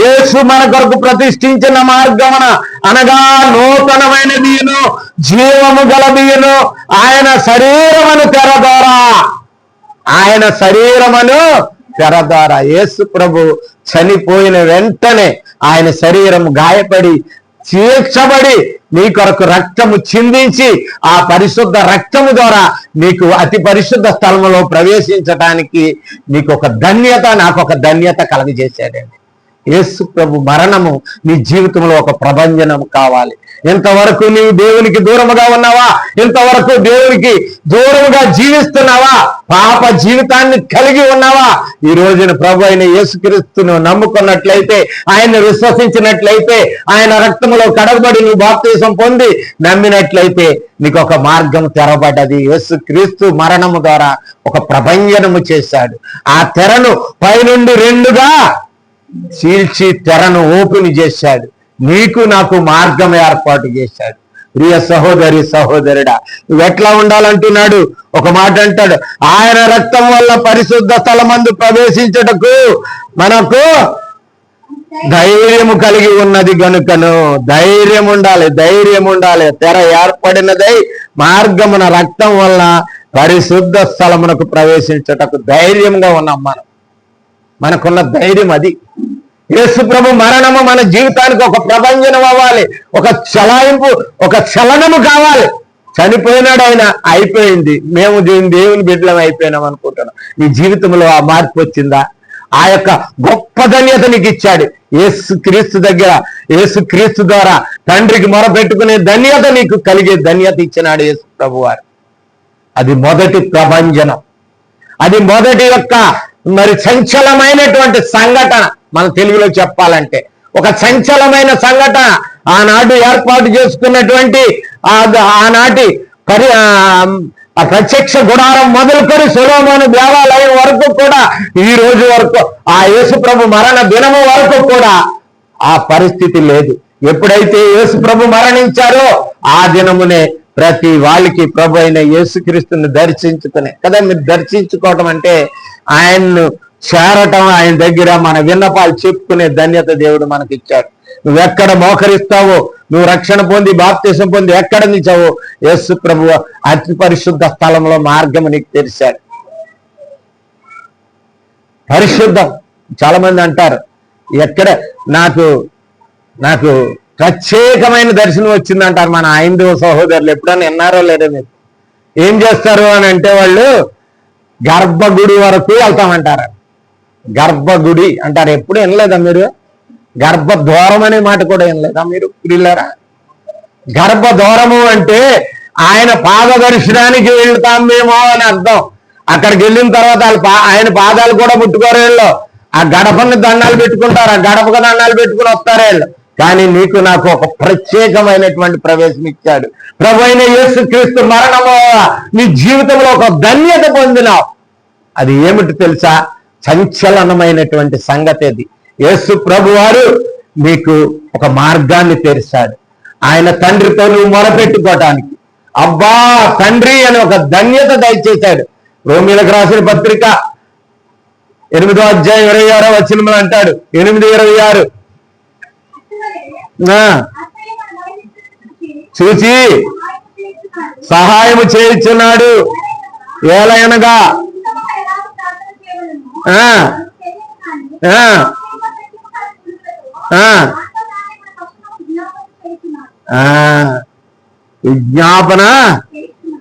యేసు మన కొరకు ప్రతిష్ఠించిన మార్గమున అనగా నూతనమైన దీను జీవము గల దీను ఆయన శరీరమును తెర ద్వారా, ఆయన శరీరమును తెర ద్వారా. యేసు ప్రభు చనిపోయిన వెంటనే ఆయన శరీరం గాయపడి చీల్చబడి నీ కొరకు రక్తము చిందించి ఆ పరిశుద్ధ రక్తము ద్వారా నీకు అతి పరిశుద్ధ స్థలములో ప్రవేశించడానికి నీకు ఒక ధన్యత, నాకు ఒక ధన్యత కలగజేశాడండి. యేసు ప్రభు మరణము నీ జీవితంలో ఒక ప్రభంజనం కావాలి. ఇంతవరకు నీవు దేవునికి దూరముగా ఉన్నావా? ఇంతవరకు దేవునికి దూరముగా జీవిస్తున్నావా? పాప జీవితాన్ని కలిగి ఉన్నావా? ఈ రోజున ప్రభు అయిన యేసుక్రీస్తును నమ్ముకున్నట్లయితే, ఆయన్ని విశ్వసించినట్లయితే, ఆయన రక్తములో కడగబడి నువ్వు బాప్తిసం పొంది నమ్మినట్లయితే నీకు ఒక మార్గం తెరబడ్డది. యేసుక్రీస్తు మరణము ద్వారా ఒక ప్రభంజనము చేశాడు. ఆ తెరను పైనుండి రెండుగా చీల్చి తెరను ఓపెన్ చేశాడు. నీకు నాకు మార్గం ఏర్పాటు చేశాడు. ప్రియ సహోదరి సహోదరుడా, నువ్వు ఎట్లా ఉండాలంటున్నాడు? ఒక మాట అంటాడు, ఆయన రక్తం వల్ల పరిశుద్ధ స్థలమందు ప్రవేశించుటకు మనకు ధైర్యము కలిగి ఉన్నది గనుకను. ధైర్యం ఉండాలి, ధైర్యం ఉండాలి. తెర ఏర్పడినదై మార్గమున రక్తం వల్ల పరిశుద్ధ స్థలమునకు ప్రవేశించుటకు ధైర్యంగా ఉన్నాం మనం. మనకున్న ధైర్యం అది. యేసు ప్రభు మరణము మన జీవితానికి ఒక ప్రభంజనం అవ్వాలి, ఒక చలాయింపు, ఒక చలనము కావాలి. చనిపోయినాడు ఆయన, అయిపోయింది. మేము దేవుని బిడ్డలం అయిపోయినాం అనుకుంటున్నాం. నీ జీవితంలో ఆ మార్పు వచ్చిందా? ఆ యొక్క గొప్ప ధన్యత నీకు ఇచ్చాడు. యేసు క్రీస్తు దగ్గర, యేసు క్రీస్తు ద్వారా తండ్రికి మొరపెట్టుకునే ధన్యత నీకు కలిగే ధన్యత ఇచ్చినాడు యేసు ప్రభువారు. అది మొదటి ప్రభంజనం, అది మొదటి యొక్క మరి చంచలమైనటువంటి సంఘటన. మన తెలుగులో చెప్పాలంటే ఒక చంచలమైన సంఘటన. ఆనాడు ఏర్పాటు చేసుకున్నటువంటి ఆనాటి ప్రత్యక్ష గుడారం మొదలుకొని సొలొమోను దేవాలయం వరకు కూడా, ఈ రోజు వరకు ఆ యేసు ప్రభు మరణ దినము వరకు కూడా ఆ పరిస్థితి లేదు. ఎప్పుడైతే యేసు ప్రభు మరణించారో ఆ దినమునే ప్రతి వాళ్ళకి ప్రభు అయిన యేసుక్రీస్తుని దర్శించుకునే కదా. మీరు దర్శించుకోవటం అంటే ఆయన్ను చేరటం, ఆయన దగ్గర మన విన్నపాలు చెప్పుకునే ధన్యత దేవుడు మనకిచ్చాడు. నువ్వెక్కడ మోకరిస్తావో, నువ్వు రక్షణ పొంది బాప్తిసం పొంది ఎక్కడ నిలిచావో యేసు ప్రభు అతి పరిశుద్ధ స్థలంలో మార్గం నీకు తెరిచాడు. పరిశుద్ధం. చాలా మంది అంటారు, ఎక్కడ నాకు ప్రత్యేకమైన దర్శనం వచ్చిందంటారు మన హైందవ సహోదరులు. ఎప్పుడన్నా విన్నారో లేదో మీరు? ఏం చేస్తారు అని అంటే వాళ్ళు గర్భగుడి వరకు వెళ్తామంటారు. గర్భగుడి అంటారు. ఎప్పుడు వినలేదా మీరు? గర్భద్వారం అనే మాట కూడా వినలేదా మీరు పిల్లరా? గర్భద్వారము అంటే ఆయన పాద దర్శనానికి వెళ్తాం మేము అని అర్థం. అక్కడికి వెళ్ళిన తర్వాత ఆయన పాదాలు కూడా ముట్టుకోరు వీళ్ళు. ఆ గడపని దండాలు పెట్టుకుంటారు, ఆ గడపకు దండాలు పెట్టుకుని వస్తారు వీళ్ళు. కానీ నీకు నాకు ఒక ప్రత్యేకమైనటువంటి ప్రవేశం ఇచ్చాడు. ప్రభు అయిన యేసుక్రీస్తు మరణము నీ జీవితంలో ఒక ధన్యత పొందినావు. అది ఏమిటి తెలుసా? సంచలనమైనటువంటి సంగతి అది. యేసు ప్రభు వారు నీకు ఒక మార్గాన్ని తెరిచాడు. ఆయన తండ్రితో నువ్వు మొరపెట్టుకోవటానికి అబ్బా తండ్రి అని ఒక ధన్యత దయచేశాడు. రోమీలకు రాసిన పత్రిక 8వ అధ్యాయం 26వ వచనంలో అంటాడు, 8:26 చూచి సహాయము చేయుచున్నాడు. ఏలయనగా విజ్ఞాపన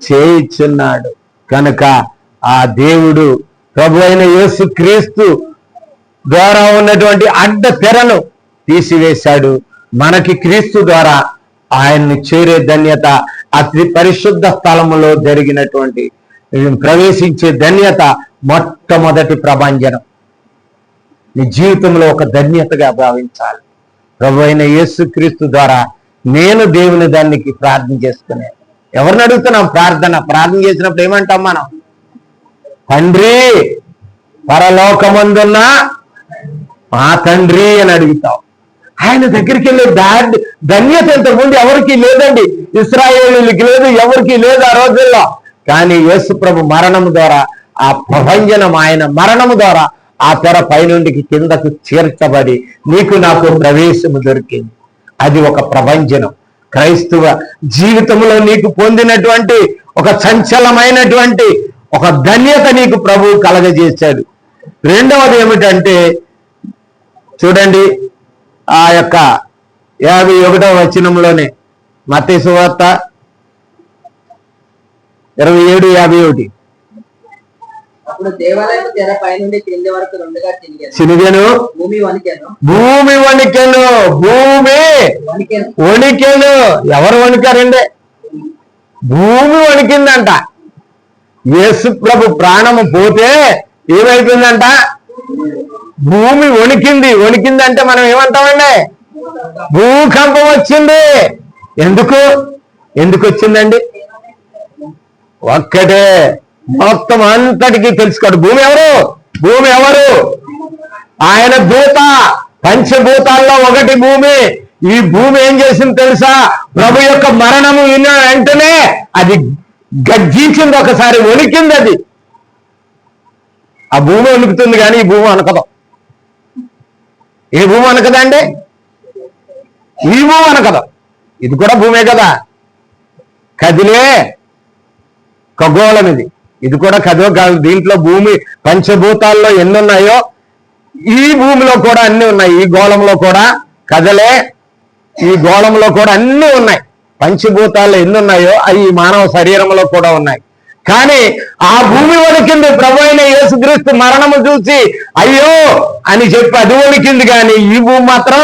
చేయుచున్నాడు. కనుక ఆ దేవుడు ప్రభు అయిన యేసుక్రీస్తు ద్వారా ఉన్నటువంటి అడ్డ తెరను తీసివేశాడు. మనకి క్రీస్తు ద్వారా ఆయన్ని చేరే ధన్యత, అతి పరిశుద్ధ స్థలములో జరిగినటువంటి ప్రవేశించే ధన్యత మొట్టమొదటి ప్రభంజనం నీ జీవితంలో ఒక ధన్యతగా భావించాలి. ప్రభు అయిన యేసుక్రీస్తు ద్వారా నేను దేవుని దానికి ప్రార్థన చేసుకునే. ఎవరిని అడుగుతున్నాం? ప్రార్థన చేసినప్పుడు ఏమంటాం మనం? తండ్రి, పరలోకమందున్న మా తండ్రి అని అడుగుతాం. ఆయన దగ్గరికి వెళ్ళే ధన్యత ఇంతకుముందు ఎవరికి లేదండి. ఇశ్రాయేలీయులకి లేదు, ఎవరికి లేదు ఆ రోజుల్లో. కానీ యేసు ప్రభు మరణం ద్వారా ఆ ప్రభంజనం, ఆయన మరణము ద్వారా ఆ తెర పైనుండికి కిందకు చేర్చబడి నీకు నాకు ప్రవేశము దొరికింది. అది ఒక ప్రభంజనం. క్రైస్తవ జీవితంలో నీకు పొందినటువంటి ఒక చంచలమైనటువంటి ఒక ధన్యత నీకు ప్రభువు కలగజేశాడు. రెండవది ఏమిటంటే చూడండి, ఆ యొక్క 51వ వచనంలోనే మత్తయి సువార్త 27:51 అప్పుడు దేవాలయపు తెర పైనుండి క్రింది వరకు రెండుగా చినిగెను, భూమి వణికెను. భూమి వణికెను. ఎవరు వణికారండి? భూమి వణికిందంట. యేసు ప్రభు ప్రాణము పోతే ఏమైపోయిందంట? భూమి వణికిందంటే మనం ఏమంటామండి? భూకంపం వచ్చింది. ఎందుకు వచ్చిందండి? ఒక్కటే, మొత్తం అంతటికీ తెలుసుకోండి. భూమి ఎవరు? ఆయన దూత. పంచభూతాల్లో ఒకటి భూమి. ఈ భూమి ఏం చేసింది తెలుసా? ప్రభు యొక్క మరణము విన్న వెంటనే అది గర్జించింది, ఒకసారి వణికింది. అది ఆ భూమి వణుకుతుంది కానీ ఈ భూమి అనకదు. ఏ భూమి అనకదండి? ఈ భూమి అనకదు. ఇది కూడా భూమే కదా, కదిలే ఖగోళం ఇది కూడా దీంట్లో భూమి పంచభూతాల్లో ఎన్ని ఉన్నాయో ఈ భూమిలో కూడా అన్ని ఉన్నాయి. ఈ గోళంలో కూడా కదలే, ఈ గోళంలో కూడా అన్ని ఉన్నాయి. పంచభూతాల్లో ఎన్ని ఉన్నాయో అవి మానవ శరీరంలో కూడా ఉన్నాయి. కానీ ఆ భూమి వణికింది. ప్రభు అయిన యేసుక్రీస్తు మరణము చూసి అయ్యో అని చెప్పి అది వణికింది, కానీ ఈ భూమి మాత్రం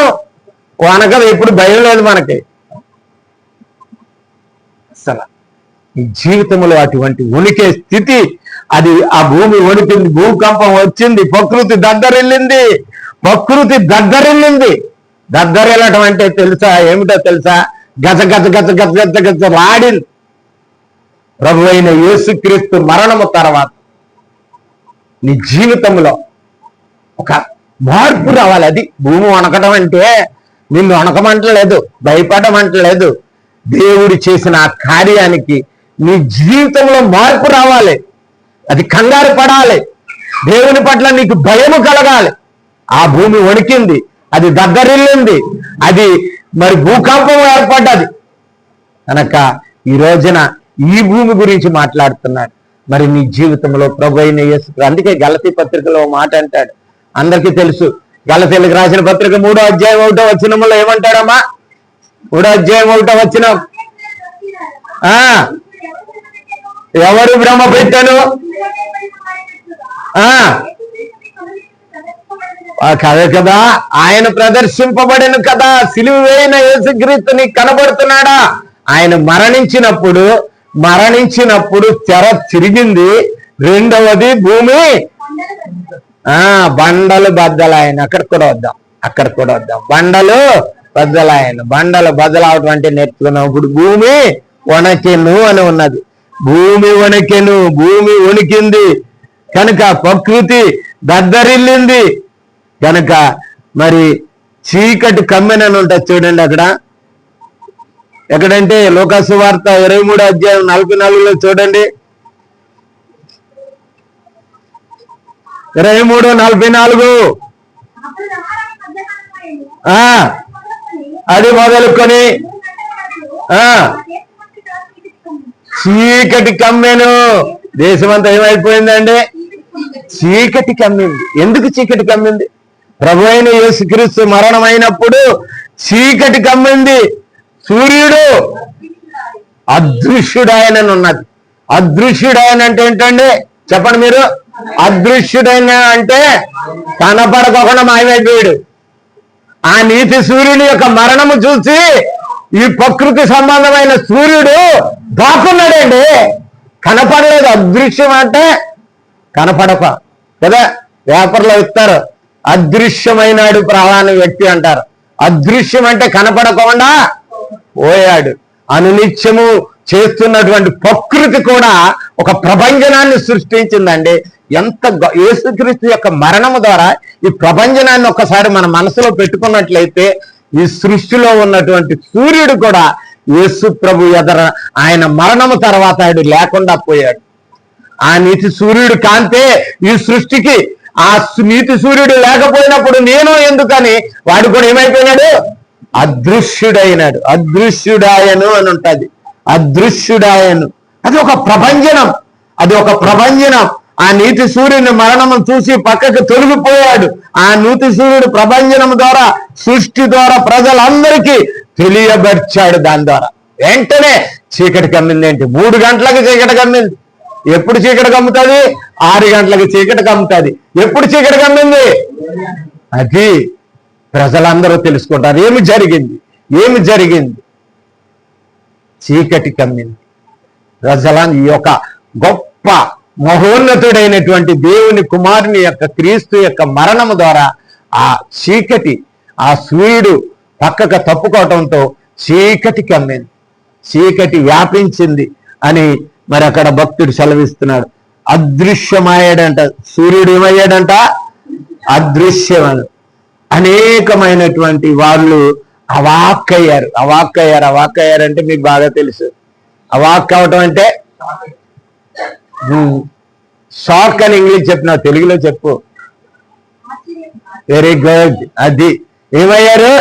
వనకదు. ఎప్పుడు భయం లేదు మనకి. అసలు ఈ జీవితంలో అటువంటి వణికే స్థితి, అది ఆ భూమి వణికింది, భూకంపం వచ్చింది, ప్రకృతి దద్దరిల్లింది. ప్రకృతి దద్దరిల్లింది. దద్దరిల్లటం అంటే తెలుసా? ఏమిటో తెలుసా? గజ గజ గజ గజ గజ గజ లాడింది. ప్రభు అయిన యేసుక్రీస్తు మరణము తర్వాత నీ జీవితంలో ఒక మార్పు రావాలి. అది భూమి వణకడం అంటే నిన్ను వణకమంటలేదు, భయపడమంటలేదు. దేవుడు చేసిన ఆ కార్యానికి నీ జీవితంలో మార్పు రావాలి. అది కంగారు పడాలి. దేవుని పట్ల నీకు భయము కలగాలి. ఆ భూమి వణికింది, అది దద్దరిల్లింది, అది మరి భూకంపం ఏర్పడ్డది కనుక ఈ రోజున ఈ భూమి గురించి మాట్లాడుతున్నాడు. మరి నీ జీవితంలో ప్రభు అయిన యేసు, అందుకే గలతీ పత్రికలో మాట అంటాడు, అందరికీ తెలుసు. గలతీలకు రాసిన పత్రిక 3వ అధ్యాయం 1వ వచనంలో ఏమంటాడమ్మా? 3వ అధ్యాయం 1వ వచనం, ఎవరు భ్రమ పెట్టాను? కదే కదా, ఆయన ప్రదర్శింపబడిన కదా. సిలువ వేయిన యేసుక్రీస్తు నీకు కనబడుతున్నాడా? ఆయన మరణించినప్పుడు తెర తిరిగింది. రెండవది భూమి బండలు బద్దలాయన. అక్కడ కూడా వద్దాం. బండలు బద్దలవటం అంటే నేర్చుకున్నాం. ఇప్పుడు భూమి వణకెను అని ఉన్నది. భూమి వణికింది కనుక ప్రకృతి దద్దరిల్లింది కనుక మరి చీకటి కమ్మెనని ఉంటుంది చూడండి. అక్కడ ఎక్కడంటే లోకాసు వార్త 23వ అధ్యాయం 44లో చూడండి. 23:44 అది మొదలుకొని చీకటి కమ్మెను. దేశమంతా ఏమైపోయిందండి? చీకటి కమ్మింది. ఎందుకు చీకటి కమ్మింది? ప్రభు అయిన యేసుక్రీస్తు మరణమైనప్పుడు చీకటి కమ్మింది. సూర్యుడు అదృశ్యుడాయనని ఉన్నది. అదృశ్యుడాయన అంటే ఏంటండి చెప్పండి మీరు? అదృశ్యుడైన అంటే కనపడకుండా మాయమైపోయాడు. ఆ నీతి సూర్యుని యొక్క మరణము చూసి ఈ ప్రకృతి సంబంధమైన సూర్యుడు దాక్కున్నాడండి, కనపడలేదు. అదృశ్యం అంటే కనపడక కదా. పేపర్లో ఇస్తారు అదృశ్యమైనాడు ప్రధాన వ్యక్తి అంటారు. అదృశ్యం అంటే కనపడకుండా పోయాడు. అనునిత్యము చేస్తున్నటువంటి ప్రకృతి కూడా ఒక ప్రభంజనాన్ని సృష్టించిందండి. ఎంత యేసుక్రీస్తు యొక్క మరణము ద్వారా ఈ ప్రభంజనాన్ని ఒక్కసారి మన మనసులో పెట్టుకున్నట్లయితే ఈ సృష్టిలో ఉన్నటువంటి సూర్యుడు కూడా యేసు ప్రభు ఎదర ఆయన మరణము తర్వాత ఆయన లేకుండా పోయాడు. ఆ నీతి సూర్యుడు కాంతే ఈ సృష్టికి. ఆ నీతి సూర్యుడు లేకపోయినప్పుడు నేను ఎందుకని వాడు కూడా ఏమైపోయినాడు? అదృశ్యుడైనాడు. అదృశ్యుడాయను అని ఉంటుంది. అదృశ్యుడాయను అది ఒక ప్రభంజనం. ఆ నీతి సూర్యుని మరణము చూసి పక్కకు తొలగిపోయాడు. ఆ నీతి సూర్యుడు ప్రభంజనం ద్వారా సృష్టి ద్వారా ప్రజలందరికీ తెలియబర్చాడు. దాని ద్వారా వెంటనే చీకటి కమ్మింది. ఏంటి? 3 గంటలకు చీకటి కమ్మింది. ఎప్పుడు చీకటి కమ్ముతుంది? 6 గంటలకు చీకటి కమ్ముతుంది. ఎప్పుడు చీకటి కమ్మింది? అది ప్రజలందరూ తెలుసుకుంటారు. ఏమి జరిగింది? చీకటి కమ్మింది. ప్రజలను ఈ యొక్క గొప్ప మహోన్నతుడైనటువంటి దేవుని కుమారుని యొక్క క్రీస్తు యొక్క మరణము ద్వారా ఆ చీకటి, ఆ సూర్యుడు పక్కకు తప్పుకోవటంతో చీకటి కమ్మింది, చీకటి వ్యాపించింది అని మరి అక్కడ భక్తుడు సెలవిస్తున్నాడు. అదృశ్యమయ్యాడంట సూర్యుడు. ఏమయ్యాడంట? అదృశ్యమని. అనేకమైనటువంటి వాళ్ళు అవాక్కయ్యారు అంటే మీకు బాగా తెలుసు. అవాక్ అవటం అంటే షాక్ అని ఇంగ్లీష్ చెప్పినావు, తెలుగులో చెప్పు. Very good. అది ఏమయ్యారు?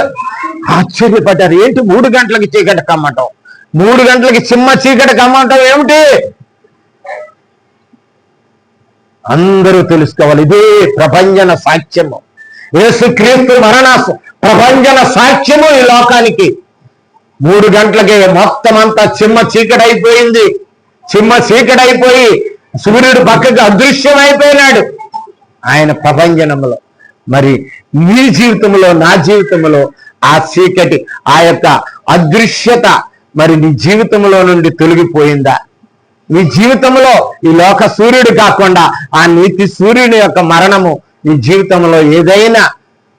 ఆశ్చర్యపడ్డారు. ఏంటి 3 గంటలకి చీకటి కమ్మటం, 3 గంటలకి చిమ్మ చీకటి కమ్మటం ఏమిటి? అందరూ తెలుసుకోవాలి. ఇదే ప్రభంజన సాక్ష్యము. యేసుక్రీస్తు మరణ ప్రభంజన సాక్ష్యము ఈ లోకానికి. 3 గంటలకి మొత్తం అంతా చిమ్మ చీకటి అయిపోయింది. చీకటైపోయి సూర్యుడు పక్కకు అదృశ్యమైపోయినాడు ఆయన ప్రభంజనంలో. మరి నీ జీవితంలో, నా జీవితంలో ఆ చీకటి, ఆ యొక్క అదృశ్యత మరి నీ జీవితంలో నుండి తొలగిపోయిందా? నీ జీవితంలో ఈ లోక సూర్యుడు కాకుండా ఆ నీతి సూర్యుని యొక్క మరణము నీ జీవితంలో ఏదైనా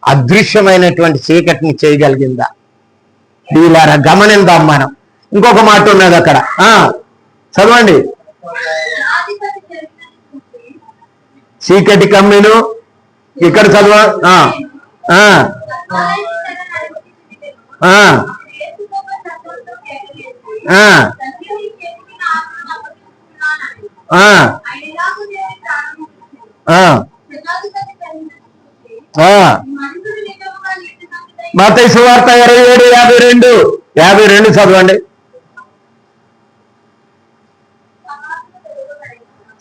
అదృశ్యమైనటువంటి చీకటిని చేయగలిగిందా? వీళ్ళారా గమనిద్దాం మనం. ఇంకొక మాట ఉన్నది అక్కడ, చదవండి. చీకటి కమ్మెను, ఇక్కడ చదవ. మత్తయి సువార్త 27:52 చదవండి.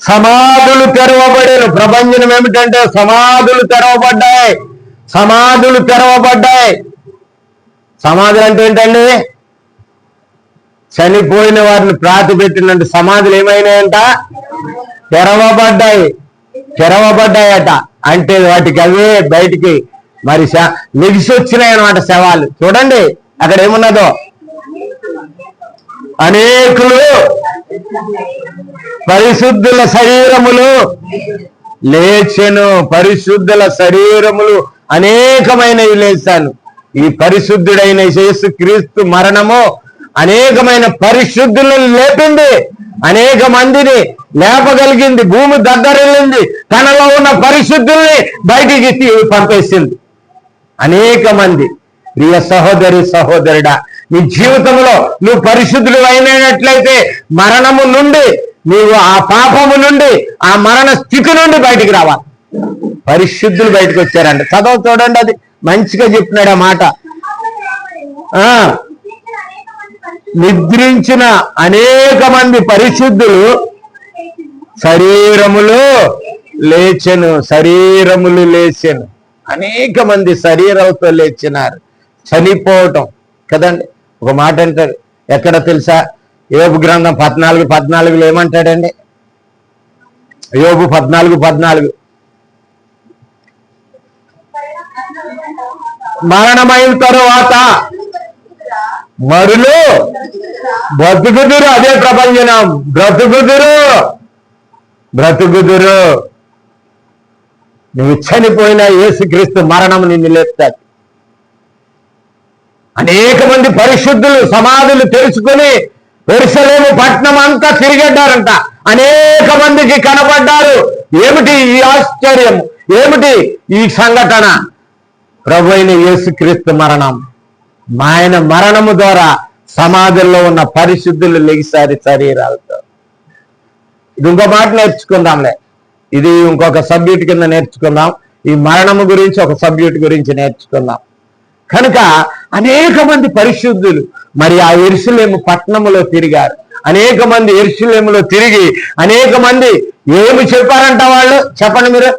సమాధులు తెరవబడేను. ప్రభంజనం ఏమిటంటే సమాధులు తెరవబడ్డాయి. సమాధులు తెరవబడ్డాయి. సమాధులు అంటే ఏంటండి? చనిపోయిన వారిని ప్రాతి పెట్టినట్టు సమాధులు ఏమైనాయంట? తెరవబడ్డాయి. తెరవబడ్డాయట అంటే వాటికి అవే బయటికి మరి లెగిసి వచ్చినాయి అన్నమాట శవాలు. చూడండి అక్కడ ఏమున్నదో. అనేకులు పరిశుద్ధుల శరీరములు లేచెను. పరిశుద్ధుల శరీరములు అనేకమైనవి లేచాను. ఈ పరిశుద్ధుడైన యేసు క్రీస్తు మరణము అనేకమైన పరిశుద్ధులను లేపింది. అనేక మందిని లేపగలిగింది. భూమి దగ్గరెళ్ళింది. తనలో ఉన్న పరిశుద్ధుల్ని బయటికి పంపేసింది. అనేక మంది. ప్రియ సహోదరి సహోదరుడా, నీ జీవితంలో నువ్వు పరిశుద్ధులు అయినట్లయితే మరణము నుండి, నీవు ఆ పాపము నుండి, ఆ మరణ స్థితి నుండి బయటికి రావాలి. పరిశుద్ధులు బయటకు వచ్చారంట. చదవ చూడండి, అది మంచిగా చెప్పినాడు ఆ మాట. నిద్రించిన అనేక మంది పరిశుద్ధులు శరీరములు లేచెను. శరీరములు లేచెను. అనేక మంది శరీరాలతో లేచినారు. చనిపోవటం కదండి. ఒక మాట అంటారు ఎక్కడ తెలుసా? యోబు గ్రంథం 14:14 ఏమంటాడండి? యోబు 14:14 మరణమైన తరువాత మరులు బ్రతుకుదురు. అదే ప్రపంచనం. బ్రతుకుదురు. నువ్వు చనిపోయిన యేసుక్రీస్తు మరణం నిన్ను లేపుతాడు. అనేక మంది పరిశుద్ధులు సమాధులు తెలుసుకుని యెరూషలేము పట్టణం అంతా తిరిగడ్డారంట. అనేక మందికి కనబడ్డారు. ఏమిటి ఈ ఆశ్చర్యం? ఏమిటి ఈ సంఘటన? ప్రభు అయిన యేసుక్రీస్తు మరణం. ఆయన మరణము ద్వారా సమాధుల్లో ఉన్న పరిశుద్ధులు లెగిసారి శరీరాలతో. ఇది ఇంకో మాట నేర్చుకుందాంలే. ఇది ఇంకొక సబ్జెక్ట్ కింద నేర్చుకుందాం. ఈ మరణము గురించి ఒక సబ్జెక్ట్ గురించి నేర్చుకుందాం. కనుక అనేక మంది పరిశుద్ధులు మరి ఆ యెరూషలేము పట్టణములో తిరిగారు. అనేక మంది యెరూషలేములో తిరిగి అనేక మంది ఏమి చెప్పారంట? వాళ్ళు చెప్పండి మీరు.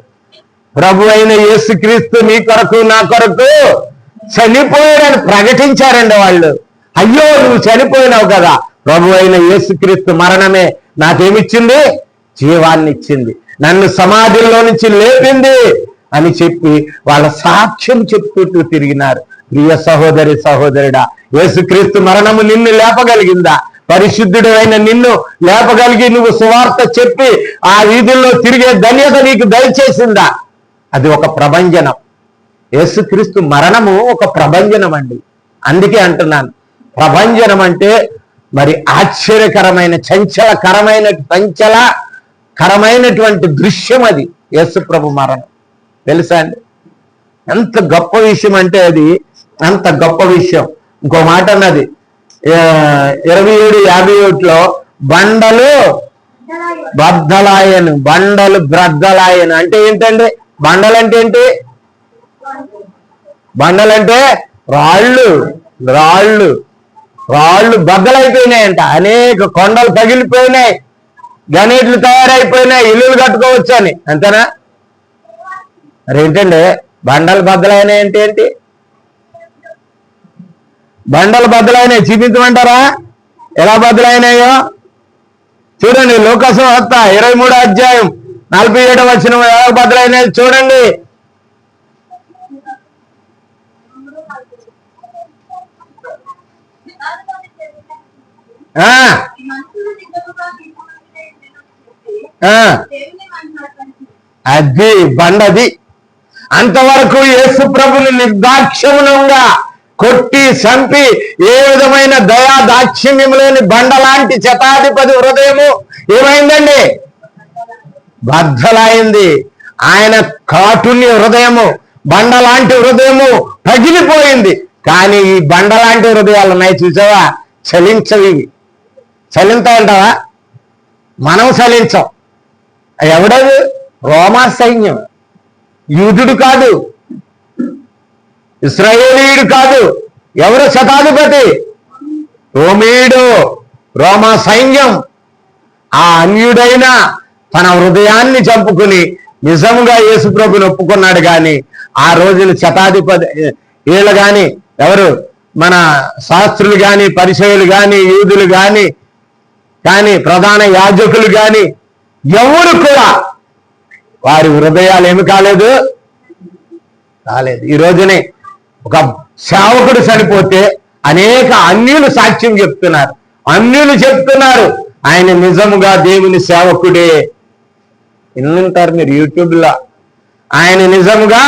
ప్రభు అయిన యేసుక్రీస్తు నీ కొరకు నా కొరకు చనిపోయాడని ప్రకటించారండి వాళ్ళు. అయ్యో నువ్వు చనిపోయినావు కదా, ప్రభు అయిన యేసుక్రీస్తు మరణమే నాకేమిచ్చింది? జీవాన్ని ఇచ్చింది. నన్ను సమాధిలో నుంచి లేపింది అని చెప్పి వాళ్ళ సాక్ష్యం చెప్పుకుంటూ తిరిగినారు. ప్రియ సహోదరి సహోదరుడా, యేసుక్రీస్తు మరణము నిన్ను లేపగలిగిందా? పరిశుద్ధుడు అయిన నిన్ను లేపగలిగి నువ్వు సువార్త చెప్పి ఆ వీధుల్లో తిరిగే ధన్యత నీకు దయచేసిందా? అది ఒక ప్రభంజనం. యేసుక్రీస్తు మరణము ఒక ప్రభంజనం అండి. అందుకే అంటున్నాను, ప్రభంజనం అంటే మరి ఆశ్చర్యకరమైన చంచలకరమైనటువంటి దృశ్యం అది. యేసు ప్రభు మరణం తెలుసా అండి? ఎంత గొప్ప విషయం అంటే అది అంత గొప్ప విషయం. ఇంకో మాట అన్నది 27:51 బండలు బద్దలాయను. బండలు బ్రద్దలాయను అంటే ఏంటండి? బండలు అంటే ఏంటి? బండలంటే రాళ్ళు బద్దలైపోయినాయంట. అనేక కొండలు పగిలిపోయినాయి, గణేట్లు తయారైపోయినాయి, ఇల్లులు కట్టుకోవచ్చు అని. అంతేనా? మరేంటండి బండలు బద్దలైనాయి అంటే ఏంటి? బండలు బద్దలైనాయి చూపించమంటారా? ఎలా బద్దలైనాయో చూడండి, లోకసువార్త 23వ అధ్యాయం 47వ వచనం బదులైనది చూడండి. అది బండది. అంతవరకు యేసు ప్రభుని నిర్దాక్షిణ్యంగా కొట్టి చంపి ఏ విధమైన దయా దాక్షిణ్యం లేని బండలాంటి శతాధిపతి హృదయము ఏమైందండి? బద్దలైంది. ఆయన కాఠిన్య హృదయము, బండలాంటి హృదయము పగిలిపోయింది. కానీ ఈ బండలాంటి హృదయాలు ఉన్నాయి చూసావా, చలించవి. చలింతాయంటావా? మనం చలించం. ఎవడది? రోమా సైన్యం. యూదుడు కాదు, ఇశ్రాయేలీయుడు కాదు. ఎవరు శతాధిపతి? రోమీయుడు, రోమా సైన్యం. ఆ అన్యుడైన తన హృదయాన్ని చంపుకుని నిజంగా యేసు ప్రభుని ఒప్పుకున్నాడు. కానీ ఆ రోజులు శతాధిపతి వీళ్ళు కానీ ఎవరు, మన శాస్త్రులు కానీ, పరిసయ్యులు కానీ, యూదులు కానీ ప్రధాన యాజకులు కానీ ఎవరు కూడా వారి హృదయాలు ఏమి కాలేదు. ఈ రోజునే ఒక సేవకుడు చనిపోతే అనేక అన్యులు సాక్ష్యం చెప్తున్నారు. అన్యులు చెప్తున్నారు ఆయన నిజముగా దేవుని సేవకుడే. వింటారు మీరు యూట్యూబ్లో. ఆయన నిజముగా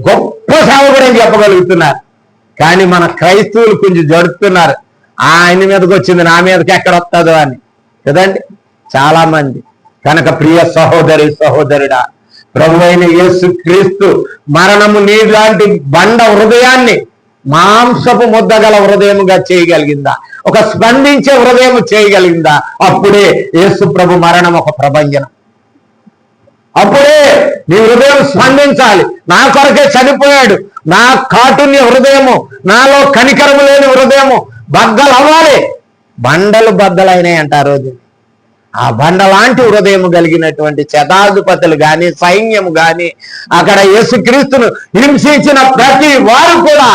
గొప్ప సేవకుడు అని చెప్పగలుగుతున్నారు. కానీ మన క్రైస్తవులు కొంచెం జడుతున్నారు, ఆయన మీదకి వచ్చింది నా మీదకి ఎక్కడ వస్తుందో అని కదండి చాలా మంది. కనుక ప్రియ సహోదరి సహోదరుడా, ప్రభు అయిన యేసు క్రీస్తు మరణము నీలాంటి బండ హృదయాన్ని మాంసపు ముద్దగల హృదయముగా చేయగలిగిందా? ఒక స్పందించే హృదయం చేయగలిగిందా? అప్పుడే యేసు ప్రభు మరణం ఒక ప్రభంజనం. అప్పుడే నీ హృదయం స్పందించాలి. నా కొరకే చనిపోయాడు, నా కాఠిన్య హృదయము, నాలో కనికరము లేని హృదయము బద్దలు అవ్వాలి. బండలు బద్దలైనాయి అంట ఆ రోజు. ఆ బండలాంటి హృదయము కలిగినటువంటి శతాధిపతులు కానీ, సైన్యము కానీ, అక్కడ యేసుక్రీస్తును హింసించిన ప్రతి వారు కూడా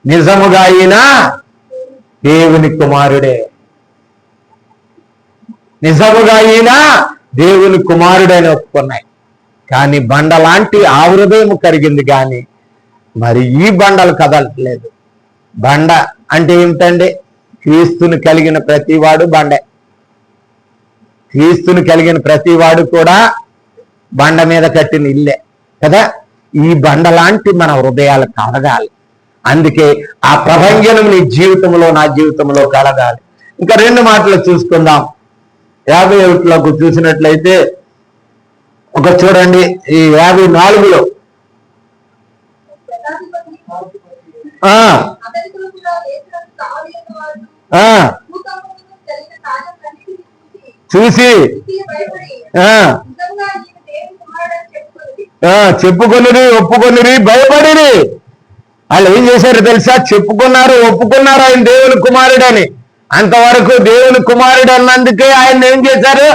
నిజముగా ఈయన దేవుని కుమారుడే, నిజముగా ఈయన దేవుని కుమారుడని ఒప్పుకున్నాయి. కానీ బండలాంటి ఆ హృదయం కరిగింది. కానీ మరి ఈ బండలు కదలట్లేదు. బండ అంటే ఏమిటండి? క్రీస్తుని కలిగిన ప్రతివాడు బండే. క్రీస్తుని కలిగిన ప్రతివాడు కూడా బండ మీద కట్టిన ఇల్లే కదా. ఈ బండలాంటి మన హృదయాలు కలగాలి. అందుకే ఆ ప్రభంజనం నీ జీవితంలో, నా జీవితంలో కలగాలి. ఇంకా 2 మాటలు చూసుకుందాం. 51లోకి చూసినట్లయితే ఒక చూడండి, ఈ 54లో చూసి చెప్పుకొనిరి, ఒప్పుకొనిరి, భయపడిరి. వాళ్ళు ఏం చేశారు తెలుసా? చెప్పుకున్నారు, ఒప్పుకున్నారు ఆయన దేవుని కుమారుడని. అంతవరకు దేవుని కుమారుడు అన్నందుకే ఆయన ఏం చేశారు?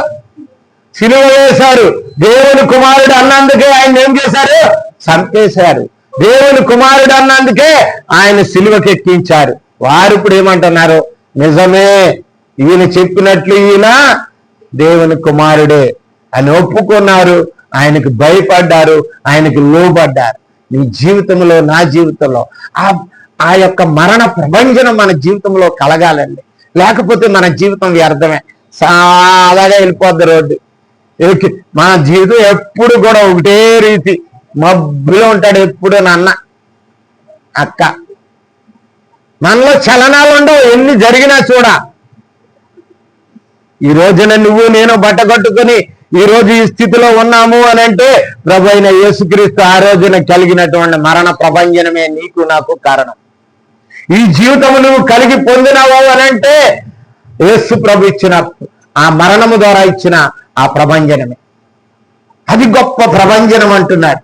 సిలువ వేశారు. దేవుని కుమారుడు అన్నందుకే ఆయన ఏం చేశారు? చంపేశారు. దేవుని కుమారుడు అన్నందుకే ఆయన సిలువకి ఎక్కించారు. వారు ఇప్పుడు ఏమంటున్నారు? నిజమే, ఈయన చెప్పినట్లు ఈయన దేవుని కుమారుడే అని ఒప్పుకున్నారు. ఆయనకు భయపడ్డారు, ఆయనకు లోబడ్డారు. నీ జీవితంలో, నా జీవితంలో ఆ యొక్క మరణ ప్రభంజనం మన జీవితంలో కలగాలండి. లేకపోతే మన జీవితం వ్యర్థమే, సాదాగా వెళ్ళిపోద్ది రోడ్డు. మన జీవితం ఎప్పుడు కూడా ఒకటే రీతి మబ్బులో ఉంటాడు ఎప్పుడు. నాన్న అక్క మనలో చలనాలు ఉండవు, ఎన్ని జరిగినా చూడ. ఈ రోజున నువ్వు నేను బట్ట కట్టుకుని ఈ రోజు ఈ స్థితిలో ఉన్నాము అని అంటే ప్రభు అయిన యేసుక్రీస్తు ఆ రోజున కలిగినటువంటి మరణ ప్రభంజనమే నీకు నాకు కారణం. ఈ జీవితము నువ్వు కలిగి పొందినావు అని అంటే యేసు ప్రభు ఇచ్చిన ఆ మరణము ద్వారా ఇచ్చిన ఆ ప్రభంజనమే. అది గొప్ప ప్రభంజనం అంటున్నాడు.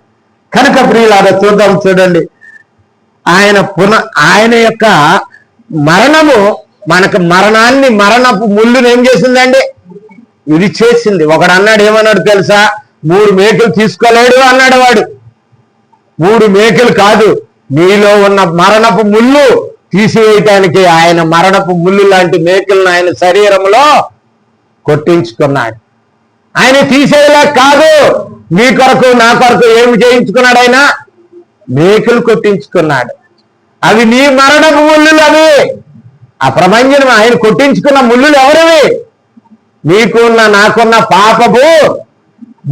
కనుక ప్రియులారా చూద్దాం, చూడండి. ఆయన యొక్క మరణము మనకు మరణాన్ని, మరణపు ముళ్ళుని ఏం చేసిందండి? ఇది చేసింది. ఒకడు అన్నాడు, ఏమన్నాడు తెలుసా? 3 మేకలు తీసుకోలేడు అన్నాడు వాడు. 3 మేకలు కాదు, నీలో ఉన్న మరణపు ముళ్ళు తీసివేయటానికి ఆయన మరణపు ముళ్ళు లాంటి మేకలను ఆయన శరీరంలో కొట్టించుకున్నాడు. ఆయన తీసేలా కాదు, మీ కొరకు నా కొరకు ఏమి చేయించుకున్నాడు? ఆయన మేకులు కొట్టించుకున్నాడు. అవి నీ మరణపు ముళ్ళులు. అవి ఆ ప్రభంజనం ఆయన కొట్టించుకున్న ముళ్ళులు ఎవరివి? నీకున్న నాకున్న పాపపు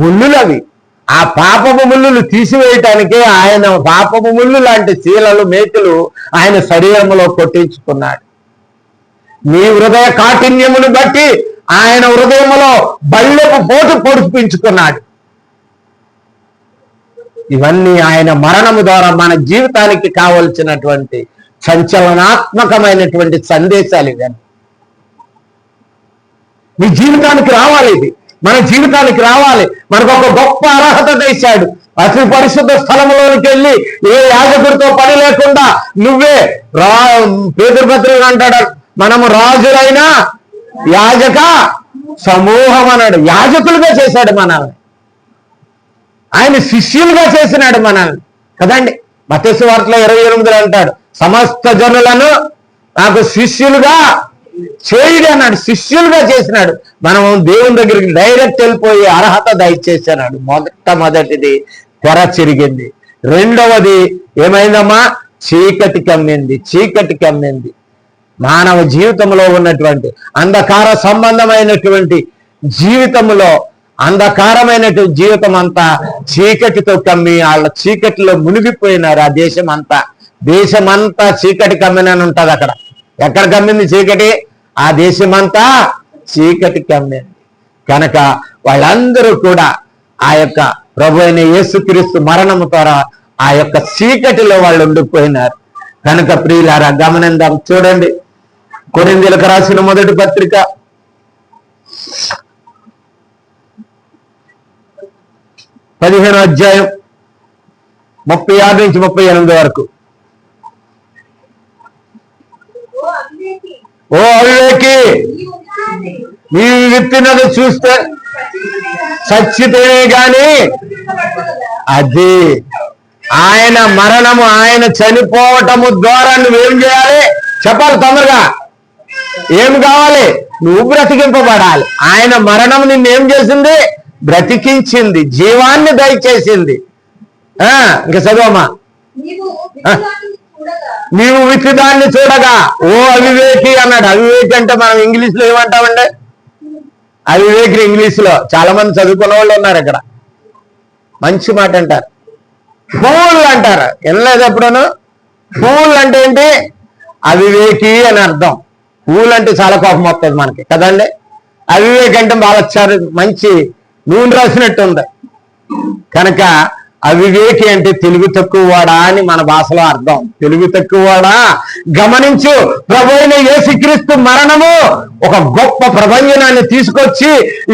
ముళ్ళులు అవి. ఆ పాపపు ముళ్ళులు తీసివేయటానికి ఆయన పాపపు ముళ్ళు లాంటి శీలలు మేకులు ఆయన శరీరంలో కొట్టించుకున్నాడు. నీ హృదయ కాఠిన్యమును బట్టి ఆయన హృదయంలో బల్లెపు పోటు పొడిపించుకున్నాడు. ఇవన్నీ ఆయన మరణము ద్వారా మన జీవితానికి కావలసినటువంటి సంచలనాత్మకమైనటువంటి సందేశాలు. ఇవన్నీ మీ జీవితానికి రావాలి. ఇది మన జీవితానికి రావాలి. మనకు ఒక గొప్ప అర్హత తెచ్చాడు. అతి పరిశుద్ధ స్థలంలోనికి వెళ్ళి ఏ యాజకుడితో పని లేకుండా నువ్వే పేతురు పత్రిక అంటాడు, మనము రాజులైన యాజక సమూహం అన్నాడు. యాజకులుగా చేశాడు మనల్ని. ఆయన శిష్యులుగా చేసినాడు మనల్ని కదండి. మత్తయి సువార్తలో 28 అంటాడు, సమస్త జనులను నాకు శిష్యులుగా చేయుడు అన్నాడు. శిష్యులుగా చేసినాడు. మనం దేవుని దగ్గరికి డైరెక్ట్ వెళ్ళిపోయి అర్హత దయచేసినాడు. మొదటిది తెర చిరిగింది. రెండవది ఏమైందమ్మా? చీకటి కమ్మింది. మానవ జీవితంలో ఉన్నటువంటి అంధకార సంబంధమైనటువంటి జీవితంలో అంధకారమైనటువంటి జీవితం అంతా చీకటితో కమ్మి వాళ్ళ చీకటిలో మునిగిపోయినారు. ఆ దేశమంతా చీకటి కమ్మినని ఉంటది. అక్కడ ఎక్కడ కమ్మింది చీకటి? ఆ దేశమంతా చీకటి కమ్మింది. కనుక వాళ్ళందరూ కూడా ఆ యొక్క ప్రభు అయిన యేసుక్రీస్తు మరణము ద్వారా ఆ యొక్క చీకటిలో వాళ్ళు ఉండిపోయినారు. కనుక ప్రియులారా గమనిద్దాం. చూడండి, కొరింథీయులకు రాసిన మొదటి పత్రిక 15వ అధ్యాయం 36 నుంచి 38 వరకు. ఓ అవివేకి, నీవు విత్తినది చూస్తే చచ్చితేనే గాని అది ఆయన మరణము, ఆయన చనిపోవటము ద్వారా నువ్వేం చేయాలి? చెప్పాలి తొందరగా. ఏం కావాలి? నువ్వు బ్రతికింపబడాలి. ఆయన మరణం నిన్నేం చేసింది? బ్రతికించింది, జీవాన్ని దయచేసింది. ఇంకా చదువమ్మా. నీవు విత్తిదాన్ని చూడగా ఓ అవివేకి అన్నాడు. అవివేకి అంటే మనం ఇంగ్లీష్ లో ఏమంటామండి? అవివేకి ఇంగ్లీష్ లో చాలా మంది చదువుకున్న వాళ్ళు ఉన్నారు. ఇక్కడ మంచి మాట అంటారు, ఫూల్ అంటారు. వినలేదు ఎప్పుడూను? ఫూల్ అంటే ఏంటి? అవివేకి అని అర్థం. ఫూల్ అంటే చాలా కోపం వస్తుంది మనకి కదండి. అవివేకి అంటే బాగా మంచి నూనె రాసినట్టు ఉంది. కనుక అవివేకి అంటే తెలివి తక్కువవాడా అని మన భాషలో అర్థం. తెలివి తక్కువవాడా, గమనించు, ప్రభు అయిన యేసుక్రీస్తు మరణము ఒక గొప్ప ప్రభంజనాన్ని తీసుకొచ్చి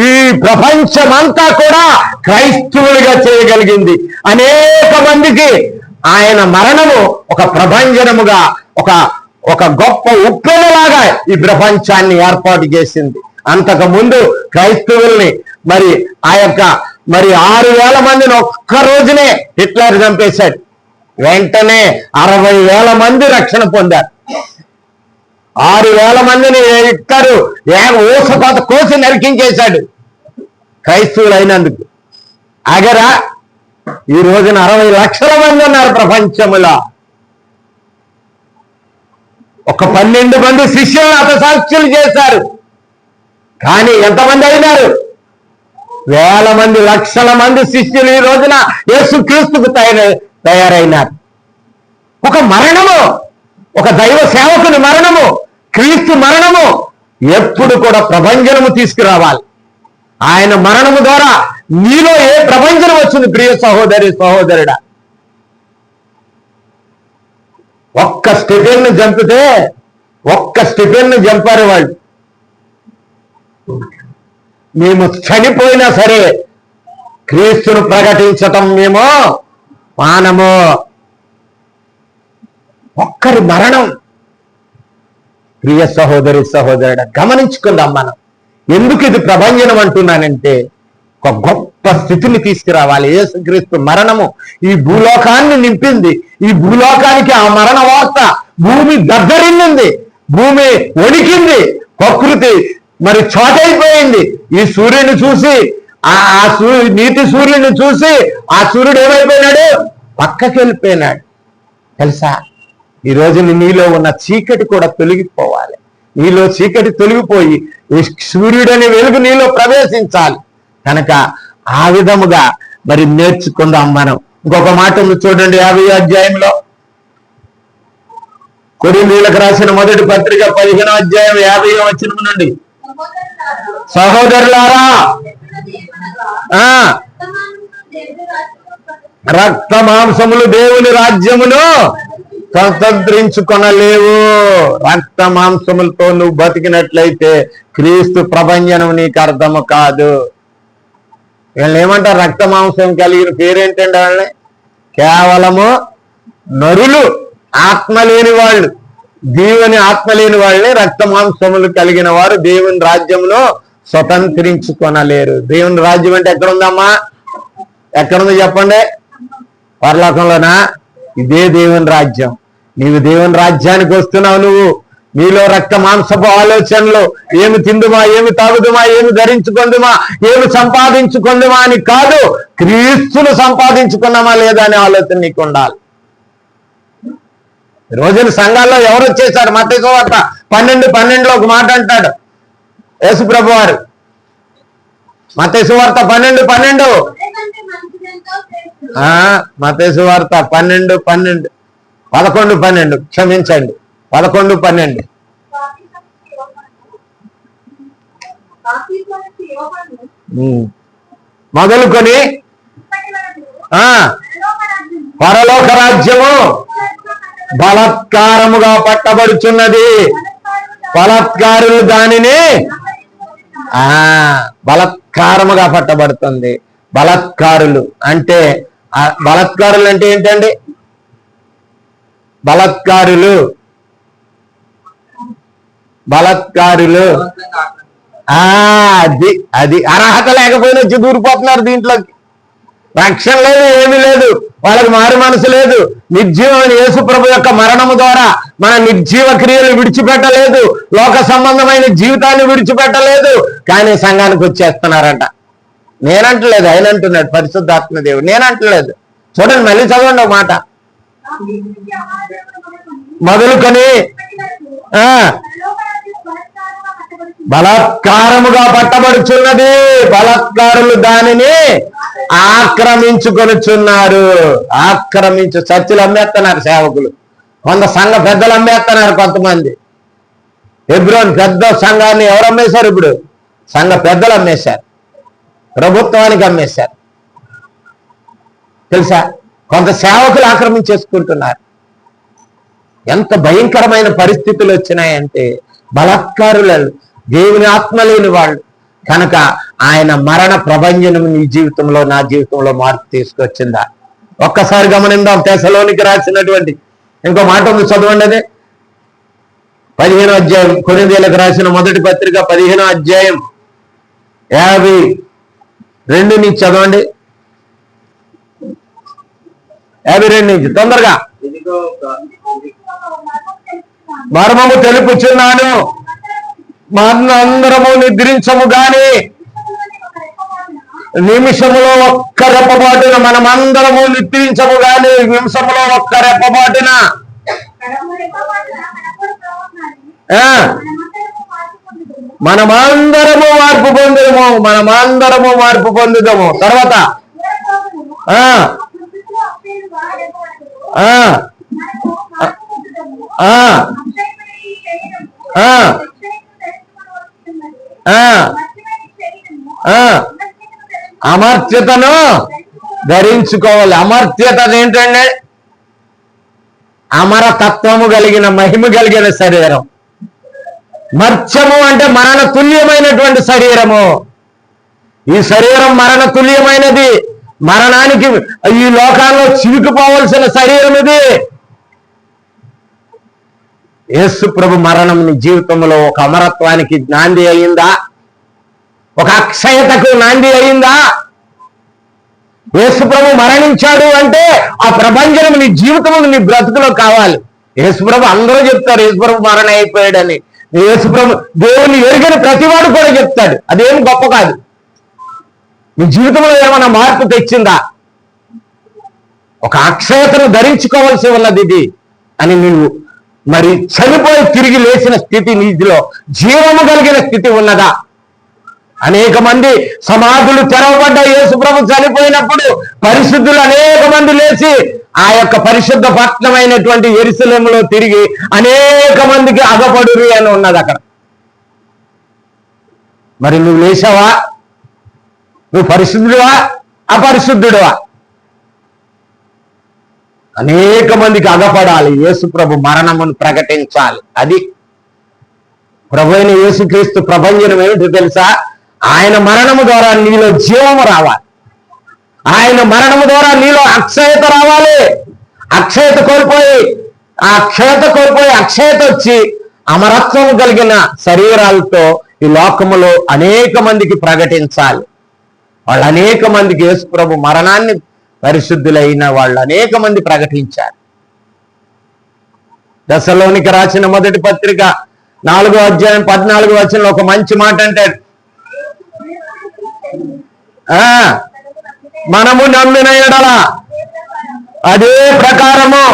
ఈ ప్రపంచమంతా కూడా క్రైస్తవులుగా చేయగలిగింది. అనేక మందికి ఆయన మరణము ఒక ప్రభంజనముగా ఒక గొప్ప ఉప్పెనలాగా ఈ ప్రపంచాన్ని ఏర్పాటు చేసింది. అంతకు ముందు క్రైస్తవుల్ని ఆ యొక్క 6,000 మందిని ఒక్క రోజునే హిట్లర్ చంపేశాడు. వెంటనే 60,000 మంది రక్షణ పొందారు. 6,000 మందిని హిట్లరు ఊసకోత కోసి నరికించేశాడు క్రైస్తవులు అయినందుకు. అగరా ఈ రోజున 60 లక్షల మంది ఉన్నారు ప్రపంచంలో. ఒక 12 మంది శిష్యులను హతసాక్షులు చేశారు. కానీ ఎంతమంది అయినారు? వేల మంది, లక్షల మంది శిష్యులు ఈ రోజున యేసుక్రీస్తుకు తయారైనారు. ఒక మరణము, ఒక దైవ సేవకుని మరణము, క్రీస్తు మరణము ఎప్పుడు కూడా ప్రభంజనము తీసుకురావాలి. ఆయన మరణము ద్వారా నీలో ఏ ప్రభంజనం వచ్చింది ప్రియ సహోదరుడా? ఒక్క స్టెఫెన్ను చంపితే, ఒక్క స్టెఫెన్ను చంపారు వాళ్ళు. మేము చనిపోయినా సరే క్రీస్తును ప్రకటించటం మేము మానము. ఒక్కరి మరణం ప్రియ సహోదరుడా గమనించుకుందాం మనం. ఎందుకు ఇది ప్రభంజనం అంటున్నానంటే, ఒక గొప్ప స్థితిని తీసుకురావాలి. యేసుక్రీస్తు మరణము ఈ భూలోకాన్ని నింపింది. ఈ భూలోకానికి ఆ మరణ వార్త భూమి దద్దరిల్లింది, భూమి వణికింది, ప్రకృతి మరి చోటైపోయింది. ఈ సూర్యుని చూసి నీతి సూర్యుని చూసి ఆ సూర్యుడు ఏమైపోయినాడు? పక్కకి వెళ్ళిపోయినాడు. తెలుసా, ఈ రోజు నీలో ఉన్న చీకటి కూడా తొలగిపోవాలి. నీలో చీకటి తొలగిపోయి ఈ సూర్యుడని వెలుగు నీలో ప్రవేశించాలి. కనుక ఆ విధముగా మరి నేర్చుకుందాం మనం. ఇంకొక మాట ఉంది చూడండి, 50వ అధ్యాయంలో, కొరింథీయులకు రాసిన మొదటి పత్రిక 15వ అధ్యాయం 50వ వచనం నుండి, సహోదరులారా, రక్త మాంసములు దేవుని రాజ్యమును స్వతంత్రించుకొనలేవు. రక్త మాంసములతో నువ్వు బతికినట్లయితే క్రీస్తు ప్రభంజనం నీకు అర్థము కాదు. వీళ్ళని ఏమంటారు? రక్త మాంసం కలిగిన పేరేంటండి వాళ్ళని? కేవలము నరులు, ఆత్మ లేని వాళ్ళు, దేవుని ఆత్మ లేని వాళ్ళని రక్త మాంసములు కలిగిన వారు దేవుని రాజ్యమును స్వతంత్రించుకొనలేరు. దేవుని రాజ్యం అంటే ఎక్కడుందమ్మా? ఎక్కడుంది చెప్పండి? పరలోకంలోనా? ఇదే దేవుని రాజ్యం. నీవు దేవుని రాజ్యానికి వస్తున్నావు. నువ్వు నీలో రక్త మాంసపు ఆలోచనలు, ఏమి తిందుమా, ఏమి తాగుదుమా, ఏమి ధరించుకుందుమా, ఏమి సంపాదించుకుందుమా అని కాదు, క్రీస్తును సంపాదించుకున్నామా లేదా అనే ఆలోచన నీకు ఉండాలి. రోజున సంఘాల్లో ఎవరు వచ్చేసారు? మత్తయి సువార్త 12:12 ఒక మాట అంటాడు యేసుప్రభు వారు. మత్తయి సువార్త 12:12, మత్తయి సువార్త 12:12, 11:12, క్షమించండి, 11:12. మొదలుకొని పరలోక రాజ్యము బలత్కారముగా పట్టబడుచున్నది, బలత్కారులు దానిని బలత్కారముగా పట్టబడుతుంది. బలత్కారులు అంటే ఏంటండి? బలత్కారులు అది అర్హత లేకపోయినా వచ్చి దూరిపోతున్నారు దీంట్లోకి. రక్షణ లేదు, ఏమీ లేదు, వాళ్ళకి మారు మనసు లేదు. నిర్జీవమైన యేసుప్రభు యొక్క మరణము ద్వారా మన నిర్జీవ క్రియలు విడిచిపెట్టలేదు, లోక సంబంధమైన జీవితాన్ని విడిచిపెట్టలేదు, కానీ సంఘానికి వచ్చేస్తున్నారంట. నేనంటలేదు, ఆయన అంటున్నాడు, పరిశుద్ధాత్మ దేవుడు. నేనంటలేదు. చూడండి, మళ్ళీ చదవండి ఒక మాట. మొదలుకొని బలాత్కారముగా పట్టబడుచున్నది, బలాత్కారులు దానిని ఆక్రమించుకొనుచున్నారు. చర్చిలు అమ్మేస్తున్నారు సేవకులు, కొంత సంఘ పెద్దలు అమ్మేస్తున్నారు, కొంతమంది. హెబ్రోన్ పెద్ద సంఘాన్ని ఎవరు అమ్మేశారు? ఇప్పుడు సంఘ పెద్దలు అమ్మేశారు, ప్రభుత్వానికి అమ్మేశారు. తెలుసా? కొంత సేవకులు ఆక్రమించేసుకుంటున్నారు. ఎంత భయంకరమైన పరిస్థితులు వచ్చినాయంటే, బలాత్కారులు, దేవుని ఆత్మ లేని వాళ్ళు. కనుక ఆయన మరణ ప్రభంజనం నీ జీవితంలో, నా జీవితంలో మార్పు తీసుకొచ్చిందా? ఒక్కసారి గమనిద్దాం. తెస్సలోనికి రాసినటువంటి ఇంకో మాట ఉంది, చదవండి. అదే 15వ అధ్యాయం, కొరింథీయులకు రాసిన మొదటి పత్రిక 15వ అధ్యాయం 52 నుంచి చదవండి. 52 నుంచి తొందరగా. మర్మము తెలుపుచున్నాను, మనందరము నిద్రించము గాని నిమిషములో ఒక్క రెప్పబాటున, మనమందరము నిద్రించము గాని నిమిషములో ఒక్క రెప్పబాటున మనమందరము మార్పు పొందుదము. తర్వాత అమర్త్యతను ధరించుకోవాలి. అమర్త్యత ఏంటంటే అమరతత్వము కలిగిన, మహిమ కలిగిన శరీరం. మర్త్యము అంటే మరణ తుల్యమైనటువంటి శరీరము. ఈ శరీరం మరణ తుల్యమైనది, మరణానికి ఈ లోకాల్లో చివికిపోవలసిన శరీరం ఇది. యేసు ప్రభు మరణం నీ జీవితంలో ఒక అమరత్వానికి నాంది అయిందా? ఒక అక్షయతకు నాంది అయిందా? యేసు ప్రభు మరణించాడు అంటే ఆ ప్రభంజనం నీ జీవితంలో, నీ బ్రతుకులో కావాలి. యేసు ప్రభు అందరూ చెప్తారు యేసు ప్రభు మరణం అయిపోయాడని, యేసుప్రభు దేవుని ఎరిగిన ప్రతివాడు కూడా చెప్తాడు. అదేం గొప్ప కాదు. నీ జీవితంలో ఏమైనా మార్పు తెచ్చిందా? ఒక అక్షయతను ధరించుకోవాల్సి ఉన్నది ఇది అని నువ్వు మరి చనిపోయి తిరిగి లేచిన స్థితి నీదిలో జీవము కలిగిన స్థితి ఉన్నదా? అనేక మంది సమాధులు తెరవబడ్డ యేసుప్రభు చనిపోయినప్పుడు పరిశుద్ధులు అనేక మంది లేచి ఆ యొక్క పరిశుద్ధ పట్టణమైనటువంటి యెరూషలేములో తిరిగి అనేక మందికి అగపడురి అని ఉన్నది అక్కడ. మరి నువ్వు లేచావా? నువ్వు పరిశుద్ధుడువా అపరిశుద్ధుడువా? అనేక మందికి అగపడాలి, యేసుప్రభు మరణమును ప్రకటించాలి. అది ప్రభు అయిన యేసుక్రీస్తు ప్రభంజనం ఏమిటో తెలుసా? ఆయన మరణము ద్వారా నీలో జీవము రావాలి. ఆయన మరణము ద్వారా నీలో అక్షయత రావాలి. అక్షయత కోల్పోయి అక్షయత వచ్చి అమరత్వం కలిగిన శరీరాలతో ఈ లోకములో అనేక మందికి ప్రకటించాలి. వాళ్ళు అనేక మందికి యేసుప్రభు మరణాన్ని పరిశుద్ధులైన వాళ్ళు అనేక మంది ప్రకటించారు. దశలోనికి రాసిన మొదటి పత్రిక 4వ అధ్యాయం 14వ వచనంలో ఒక మంచి మాట అంటాడు. మనము నమ్మిన ఎడల అదే ప్రకారము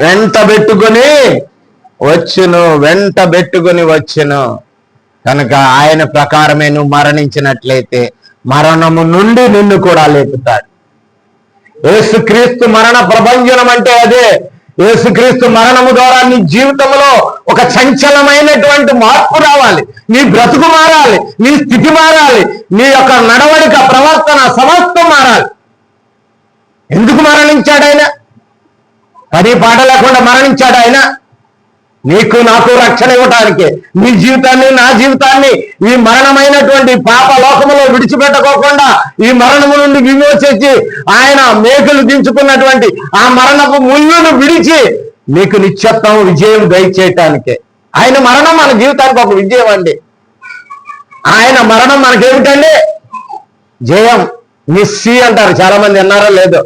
వెంట పెట్టుకుని వచ్చును. కనుక ఆయన ప్రకారమే నువ్వు మరణించినట్లయితే మరణము నుండి నిన్ను కూడా లేపుతాడు. యేసుక్రీస్తు మరణ ప్రభంజనం అంటే అదే. యేసుక్రీస్తు మరణము ద్వారా నీ జీవితంలో ఒక చంచలమైనటువంటి మార్పు రావాలి. నీ బ్రతుకు మారాలి, నీ స్థితి మారాలి, నీ యొక్క నడవడిక ప్రవర్తన సమస్తం మారాలి. ఎందుకు మరణించాడు ఆయన? పని పాట లేకుండా మరణించాడు ఆయన నీకు నాకు రక్షణ ఇవ్వటానికే. నీ జీవితాన్ని నా జీవితాన్ని ఈ మరణమైనటువంటి పాప లోకములో విడిచిపెట్టుకోకుండా ఈ మరణము నుండి విమోచించి ఆయన మేకులు దించుకున్నటువంటి ఆ మరణపు ముళ్ళును విడిచి నీకు నిత్యత్వం విజయం దయచేయటానికే. ఆయన మరణం మన జీవితానికి ఒక విజయం అండి. ఆయన మరణం మనకేమిటండి? జయం. నిస్సి అంటారు చాలా మంది, అన్నారో లేదో.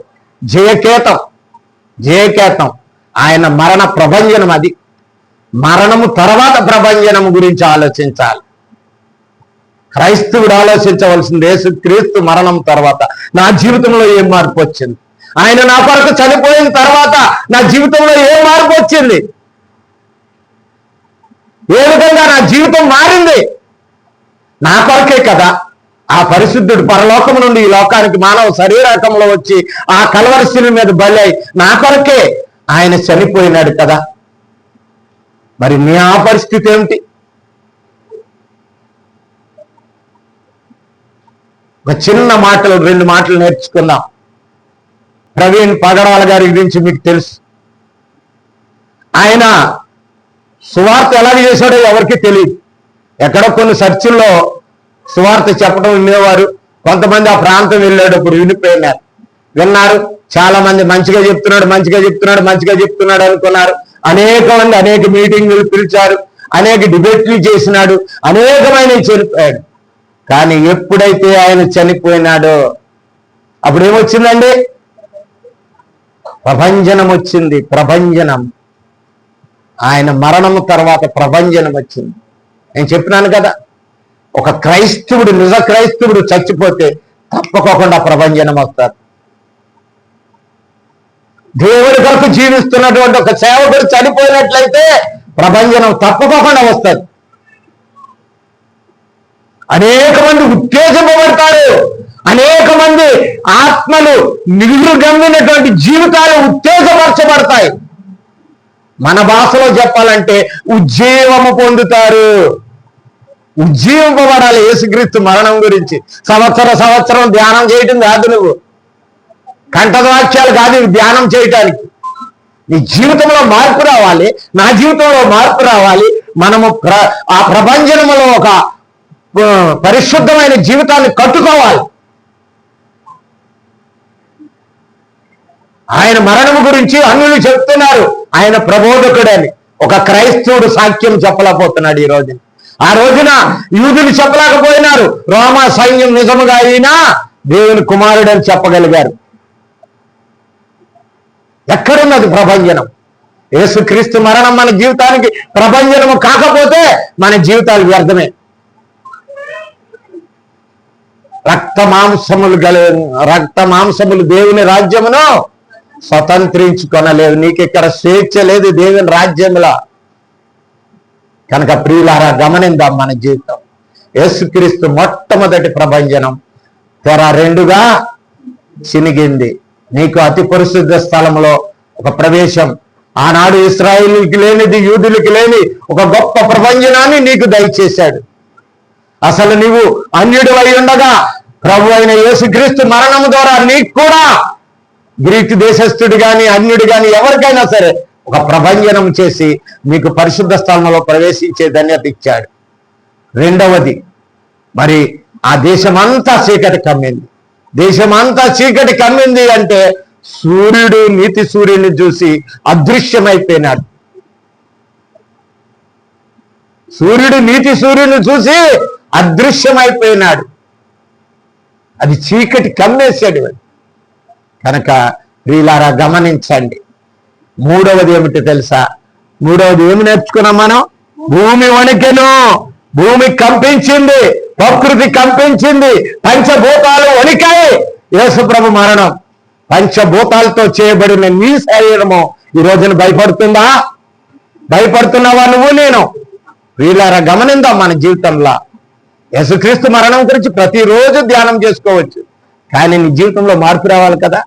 జయకేతం. ఆయన మరణ ప్రభంజనం. అది మరణము తర్వాత ప్రభంజనం గురించి ఆలోచించాలి. క్రైస్తవుడు ఆలోచించవలసింది యేసుక్రీస్తు మరణం తర్వాత నా జీవితంలో ఏం మార్పు వచ్చింది? ఆయన నా కొరకు చనిపోయిన తర్వాత నా జీవితంలో ఏం మార్పు వచ్చింది? ఏ విధంగా నా జీవితం మారింది? నా కొరకే కదా ఆ పరిశుద్ధుడు పరలోకము నుండి ఈ లోకానికి మానవ శరీరకంలో వచ్చి ఆ కల్వరి మీద బలి నా కొరకే ఆయన చనిపోయినాడు కదా. మరి నీ ఆ పరిస్థితి ఏమిటి? ఒక చిన్న మాటలు, 2 మాటలు నేర్చుకుందాం. ప్రవీణ్ పగడాల గారి గురించి మీకు తెలుసు. ఆయన సువార్త ఎలా చేశాడో ఎవరికి తెలియదు. ఎక్కడో కొన్ని చర్చిల్లో సువార్త చెప్పడం వినేవారు. కొంతమంది ఆ ప్రాంతం వెళ్ళేటప్పుడు విన్నారు. చాలా మంది మంచిగా చెప్తున్నాడు అనుకున్నారు. అనేక మంది అనేక మీటింగులు పిలిచారు, అనేక డిబేట్లు చేసినాడు, అనేకమైన చనిపోయాడు. కానీ ఎప్పుడైతే ఆయన చనిపోయినాడో అప్పుడు ఏమొచ్చిందండి? ప్రభంజనం వచ్చింది. ప్రభంజనం. ఆయన మరణము తర్వాత ప్రభంజనం వచ్చింది. నేను చెప్పినాను కదా, ఒక క్రైస్తవుడు, నిజ క్రైస్తవుడు చచ్చిపోతే తప్పకోకుండా ప్రభంజనం వస్తారు. దేవుడి కొరకు జీవిస్తున్నటువంటి ఒక సేవకుడు చనిపోయినట్లయితే ప్రభంజనం తప్పకోకుండా వస్తుంది. అనేక మంది ఉత్తేజపడతారు. అనేక మంది ఆత్మలు నిలుగు గమ్మినటువంటి జీవితాలు ఉత్తేజపరచబడతాయి. మన భాషలో చెప్పాలంటే ఉజ్జీవము పొందుతారు. ఉజ్జీవింపబడాలి. యేసుక్రీస్తు మరణం గురించి సంవత్సరం ధ్యానం చేయటం కాదు, నువ్వు కంఠవాక్యాలు కాదు ధ్యానం చేయటానికి. నీ జీవితంలో మార్పు రావాలి, నా జీవితంలో మార్పు రావాలి. మనము ఆ ప్రభంజనములో ఒక పరిశుద్ధమైన జీవితాన్ని కట్టుకోవాలి. ఆయన మరణము గురించి అన్యులు చెప్తున్నారు ఆయన ప్రబోధకుడని. ఒక క్రైస్తవుడు సాక్ష్యం చెప్పలేకపోతున్నాడు ఈ రోజున. ఆ రోజున యూదులు చెప్పలేకపోయినారు. రోమా సైన్యం నిజముగా అయినా దేవుని కుమారుడని చెప్పగలిగారు. ఎక్కడున్నది ప్రభంజనం? యేసుక్రీస్తు మరణం మన జీవితానికి ప్రభంజనము కాకపోతే మన జీవితాలు వ్యర్థమే. రక్త మాంసములు దేవుని రాజ్యమును స్వతంత్రించుకొనలేదు. నీకు ఇక్కడ స్వేచ్ఛ లేదు దేవుని రాజ్యంలో. కనుక ప్రియులారా గమనిద్దాం మన జీవితం. యేసుక్రీస్తు మొట్టమొదటి ప్రభంజనం తెర రెండుగా చినిగింది. నీకు అతి పరిశుద్ధ స్థలంలో ఒక ప్రవేశం, ఆనాడు ఇశ్రాయేలుకి లేనిది యూదులకి లేని ఒక గొప్ప ప్రభంజనాన్ని నీకు దయచేశాడు. అసలు నీవు అన్యుడు అయి ఉండగా ప్రభు అయిన యేసుక్రీస్తు మరణము ద్వారా నీకు కూడా గ్రీకు దేశస్థుడు గాని అన్యుడు గాని ఎవరికైనా సరే ఒక ప్రభంజనం చేసి మీకు పరిశుద్ధ స్థలంలో ప్రవేశించే ధన్యత ఇచ్చాడు. రెండవది, మరి ఆ దేశమంతా చీకటి కమ్మింది. దేశమంతా చీకటి కమ్మింది అంటే సూర్యుడు నీతి సూర్యుడిని చూసి అదృశ్యమైపోయినాడు. సూర్యుడు నీతి సూర్యుడిని చూసి అదృశ్యమైపోయినాడు. అది చీకటి కమ్మేశాడు. కనుక ప్రియులారా గమనించండి. మూడవది ఏమిటి తెలుసా? మూడవది ఏమి నేర్చుకున్నాం మనం? భూమి వణికెను, భూమి కంపించింది, ప్రకృతి కంపించింది, పంచభూతాలు వణికాయి. యేసుప్రభు మరణం పంచభూతాలతో చేయబడిన నీ శరీరము ఈ రోజున భయపడుతుందా? భయపడుతున్నావా నువ్వు నేను? వీళ్ళారా గమనిందాం మన జీవితంలో. యేసుక్రీస్తు మరణం గురించి ప్రతిరోజు ధ్యానం చేసుకోవచ్చు, కానీ నీ జీవితంలో మార్పు రావాలి కదా.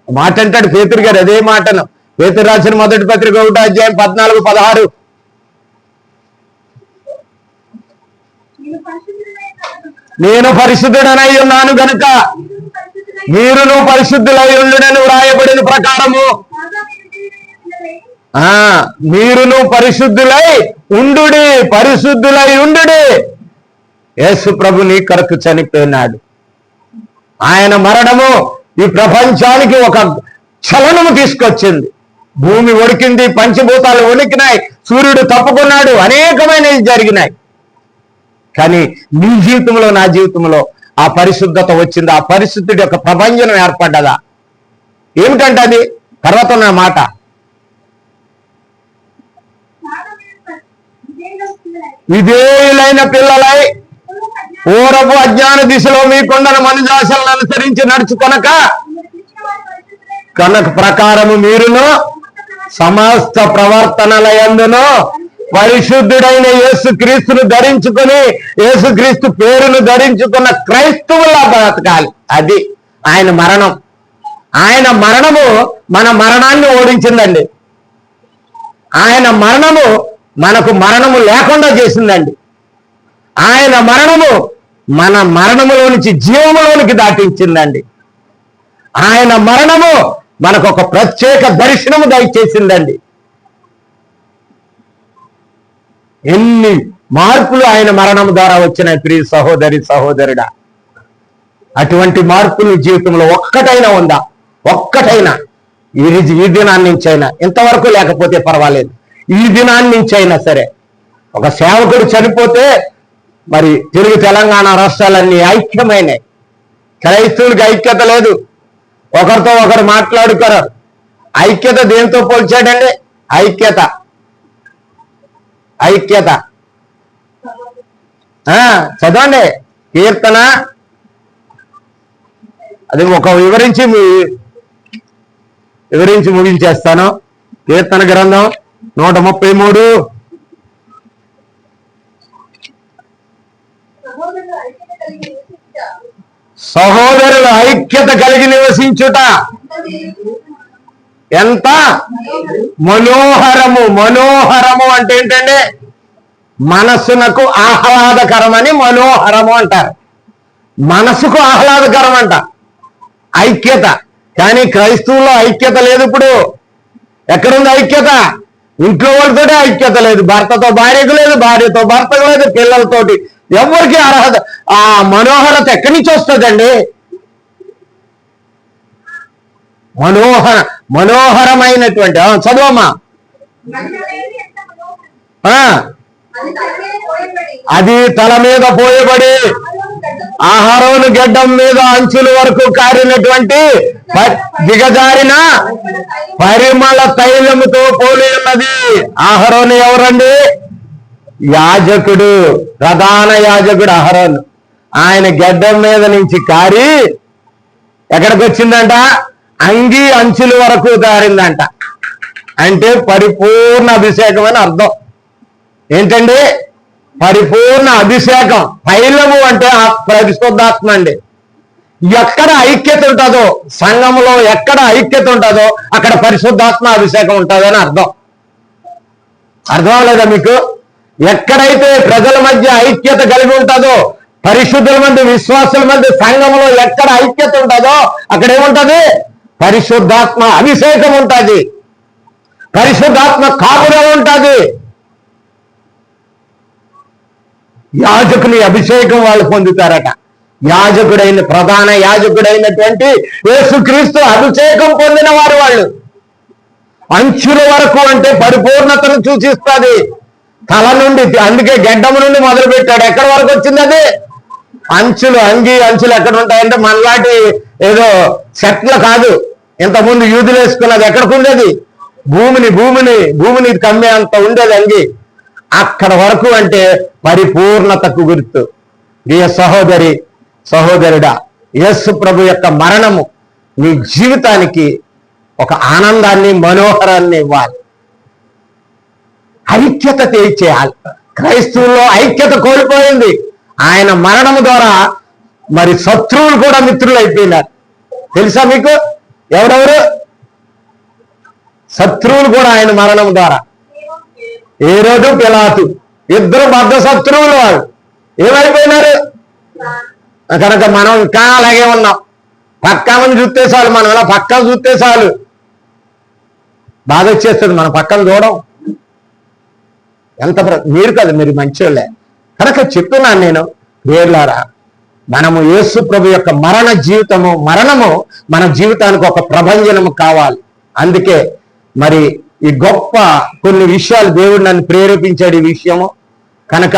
మాట అంటాడు పేతురు గారు, అదే మాటను పేతురు రాసిన మొదటి పత్రిక 1:14-16. నేను పరిశుద్ధుడనై ఉన్నాను గనుక మీరును పరిశుద్ధులై ఉండునని వ్రాయబడిన ప్రకారము మీరును పరిశుద్ధులై ఉండుడి, పరిశుద్ధులై ఉండుడి. యేసు ప్రభు నీ కొరకు చనిపోయినాడు. ఆయన మరణము ఈ ప్రపంచానికి ఒక చలనము తీసుకొచ్చింది. భూమి వణికింది, పంచభూతాలు వణికినాయి, సూర్యుడు తప్పుకున్నాడు, అనేకమైనవి జరిగినాయి. కానీ నీ జీవితంలో నా జీవితంలో ఆ పరిశుద్ధత వచ్చింది. ఆ పరిశుద్ధుడి యొక్క ప్రభంజనం ఏర్పడ్డదా? ఏమిటంటే అది తర్వాత నా మాట. విధేయులైన పిల్లలై పూర్వపు అజ్ఞాన దిశలో మీకుండన మనుజాశలను అనుసరించి నడుచుకొనక కనుక ప్రకారము మీరును సమస్త ప్రవర్తనల యందును పరిశుద్ధుడైన యేసుక్రీస్తును ధరించుకొని యేసుక్రీస్తు పేరును ధరించుకున్న క్రైస్తవులా బ్రతకాలి. అది ఆయన మరణం. ఆయన మరణము మన మరణాన్ని ఓడించిందండి. ఆయన మరణము మనకు మరణము లేకుండా చేసిందండి. ఆయన మరణము మన మరణములో నుంచి జీవములోనికి దాటించిందండి. ఆయన మరణము మనకు ఒక ప్రత్యేక దర్శనము దయచేసిందండి. ఎన్ని మార్పులు ఆయన మరణం ద్వారా వచ్చినాయి ప్రియ సహోదరి సహోదరుడా. అటువంటి మార్పులు జీవితంలో ఒక్కటైనా ఉందా? ఒక్కటైనా ఈ దినాన్ని నుంచి అయినా, ఇంతవరకు లేకపోతే పర్వాలేదు, ఈ దినాన్ని నుంచి అయినా సరే ఒక సేవకుడు చనిపోతే మరి తెలుగు తెలంగాణ రాష్ట్రాలన్నీ ఐక్యమైనాయి. క్రైస్తవులకి ఐక్యత లేదు, ఒకరితో ఒకరు మాట్లాడుకోరు. ఐక్యత దేంతో పోల్చాడండి? ఐక్యత ఐక్యత చదవండి కీర్తన, అది ఒక వివరించి ముగించేస్తాను. కీర్తన గ్రంథం 133. సహోదరుల ఐక్యత కలిగి నివసించుట ఎంత మనోహరము. మనోహరము అంటే ఏంటంటే మనస్సునకు ఆహ్లాదకరమని మనోహరము అంటారు. మనసుకు ఆహ్లాదకరం అంట ఐక్యత. కానీ క్రైస్తవుల్లో ఐక్యత లేదు. ఇప్పుడు ఎక్కడుంది ఐక్యత? ఇంట్లో వాళ్ళతోటే ఐక్యత లేదు, భర్తతో భార్యకు లేదు, భార్యతో భర్తకు లేదు, పిల్లలతోటి ఎవరికి అర్హత. ఆ మనోహరత ఎక్కడి నుంచి వస్తుందండి? మనోహరమైనటువంటి చదువమ్మా. అది తల మీద పోయబడి ఆహారోను గడ్డం మీద అంచుల వరకు కారినటువంటి దిగజారిన పరిమళ తైలముతో పోలి ఉన్నది. అహరోను ఎవరండి? యాజకుడు, ప్రధాన యాజకుడు అహరోను. ఆయన గడ్డం మీద నుంచి కారి ఎక్కడికి వచ్చిందంట? అంగీ అంచుల వరకు దారిందంట. అంటే పరిపూర్ణ అభిషేకం అని అర్థం. ఏంటండి? పరిపూర్ణ అభిషేకం. తైలము అంటే పరిశుద్ధాత్మ అండి. ఎక్కడ ఐక్యత ఉంటుందో, సంఘంలో ఎక్కడ ఐక్యత ఉంటుందో అక్కడ పరిశుద్ధాత్మ అభిషేకం ఉంటుందని అర్థం. అర్థం అవ్వలేదా మీకు? ఎక్కడైతే ప్రజల మధ్య ఐక్యత కలిగి ఉంటుందో, పరిశుద్ధుల మధ్య, విశ్వాసుల మధ్య, సంఘంలో ఎక్కడ ఐక్యత ఉంటుందో అక్కడ ఏముంటది? పరిశుద్ధాత్మ అభిషేకం ఉంటుంది, పరిశుద్ధాత్మ కాపుదల ఉంటుంది. యాజకుని అభిషేకం వాళ్ళు పొందుతారట. యాజకుడైన, ప్రధాన యాజకుడైనటువంటి యేసుక్రీస్తు అభిషేకం పొందిన వారు వాళ్ళు. అంచుల వరకు అంటే పరిపూర్ణతను సూచిస్తుంది. తల నుండి, అందుకే గడ్డము నుండి మొదలు పెట్టాడు. ఎక్కడి వరకు వచ్చింది అది? అంచులు. అంగీ అంచులు ఎక్కడ ఉంటాయంటే మనలాంటి ఏదో చెట్ల కాదు. ఇంతకుముందు యూదులు వేసుకున్నది ఎక్కడికి ఉండేది? భూమిని కమ్మే అంత ఉండేది అంగి. అక్కడ వరకు అంటే పరిపూర్ణతకు గుర్తు. ప్రియ సహోదరి, సహోదరుడా, యేసు ప్రభు యొక్క మరణము నీ జీవితానికి ఒక ఆనందాన్ని, మనోహరాన్ని ఇవ్వాలి. ఐక్యత చేయాలి. క్రైస్తవుల్లో ఐక్యత కోల్పోయింది. ఆయన మరణము ద్వారా మరి శత్రువులు కూడా మిత్రులు అయిపోయినారు. తెలుసా మీకు? ఎవరెవరు శత్రువులు కూడా ఆయన మరణం ద్వారా? హేరోదు, పిలాతు, ఇద్దరు బద్ధ శత్రువులు. వాళ్ళు ఏమైపోయినారు? కనుక మనం ఇంకా అలాగే ఉన్నాం. పక్కన చూస్తే చాలు, మనం ఇలా పక్కన చూస్తే చాలు బాధ వచ్చేస్తుంది. మన పక్కన చూడడం ఎంత మీరు కదా, మీరు మంచోళ్ళే. కనుక చెప్తున్నాను నేను, వేర్లారా, మనము యేసు ప్రభు యొక్క మరణము మన జీవితానికి ఒక ప్రభంజనము కావాలి. అందుకే మరి ఈ గొప్ప కొన్ని విషయాలు దేవుడు నన్ను ప్రేరేపించాడు ఈ విషయము. కనుక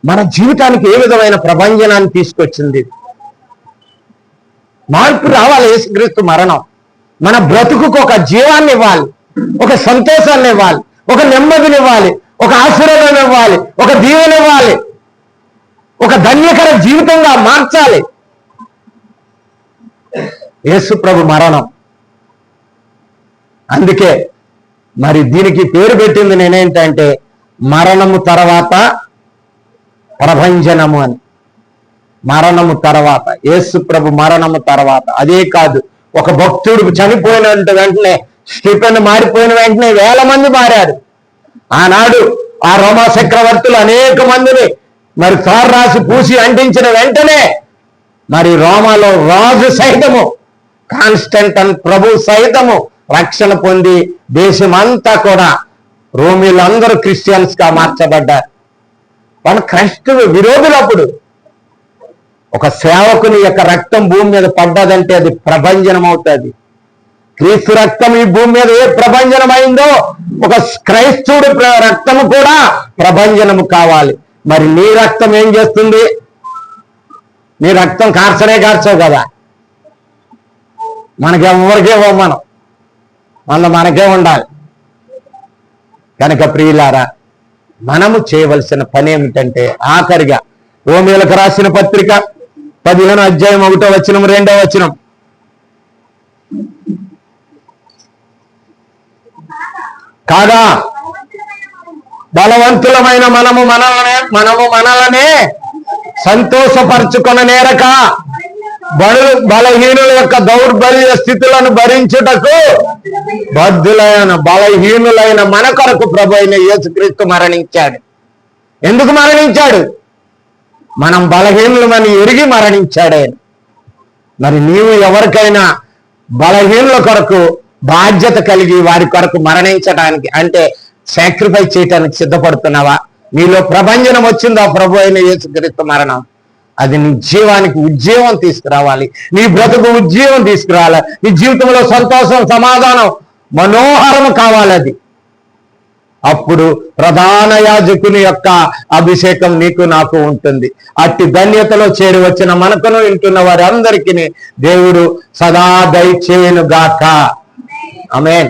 మన జీవితానికి ఏ విధమైన ప్రభంజనాన్ని తీసుకొచ్చింది? మార్పు రావాలి. యేసుక్రీస్తు మరణం మన బ్రతుకుకు ఒక జీవాన్ని ఇవ్వాలి, ఒక సంతోషాన్ని ఇవ్వాలి, ఒక నెమ్మదిని ఇవ్వాలి, ఒక ఆశీర్వాదం ఇవ్వాలి, ఒక దీవెన ఇవ్వాలి, ఒక ధన్యకర జీవితంగా మార్చాలి. యేసు ప్రభు మరణం. అందుకే మరి దీనికి పేరు పెట్టింది నేనేంటంటే మరణము తర్వాత ప్రభంజనము అని. మరణము తర్వాత, యేసు ప్రభు మరణము తర్వాత. అదే కాదు, ఒక భక్తుడు చనిపోయిన వెంటనే, స్టీఫెన్ మారిపోయిన వెంటనే వేల మంది మారారు. ఆనాడు ఆ రోమా చక్రవర్తులు అనేక మందిని మరి తారు రాసి పూసి అంటించిన వెంటనే మరి రోమాలో రాజు సైతము, కాన్స్టంటైన్ ప్రభు సైతము రక్షణ పొంది దేశమంతా కూడా రోమిలందరూ క్రిస్టియన్స్ గా మార్చబడ్డారు. వాళ్ళ క్రైస్తవ విరోధులప్పుడు ఒక సేవకుని యొక్క రక్తం భూమి మీద పడ్డదంటే అది ప్రభంజనం అవుతుంది. క్రీస్తు రక్తం ఈ భూమి మీద ఏ ప్రభంజనం అయిందో ఒక క్రైస్తవుడి రక్తము కూడా ప్రభంజనము కావాలి. మరి నీ రక్తం ఏం చేస్తుంది? నీ రక్తం కార్చనే కార్చవు కదా. మనకెవరికే మనకే ఉండాలి. కనుక ప్రియులారా, మనము చేయవలసిన పని ఏమిటంటే ఆఖరిగా రోమీయులకు రాసిన పత్రిక 15వ అధ్యాయం 1వ వచనం 2వ వచనం. కాగా బలవంతులమైన మనము మనలనే సంతోషపరచుకొన నేరక బలహీనుల యొక్క దౌర్బల్య స్థితులను భరించుటకు బలహీనులైన మన కొరకు ప్రభు అయిన యేసుక్రీస్తు మరణించాడు. ఎందుకు మరణించాడు? మనం బలహీనులమని ఎరిగి మరణించాడు ఆయన. మరి నీవు ఎవరికైనా బలహీనుల కొరకు బాధ్యత కలిగి వారి కొరకు మరణించడానికి అంటే సాక్రిఫైస్ చేయడానికి సిద్ధపడుతున్నావా? నీలో ప్రభంజనం వచ్చిందా? ప్రభు అయిన యేసుక్రీస్తు మరణం అది నీ జీవానికి ఉజ్జీవం తీసుకురావాలి, నీ బ్రతుకు ఉజ్జీవం తీసుకురావాలి, నీ జీవితంలో సంతోషం, సమాధానం, మనోహరం కావాలి. అది అప్పుడు ప్రధాన యాజకుని యొక్క అభిషేకం నీకు నాకు ఉంటుంది. అట్టి ధన్యతలో చేరి వచ్చిన మనకును వింటున్న వారి అందరికీ దేవుడు సదా దయచేయును గాక. ఆమేన్.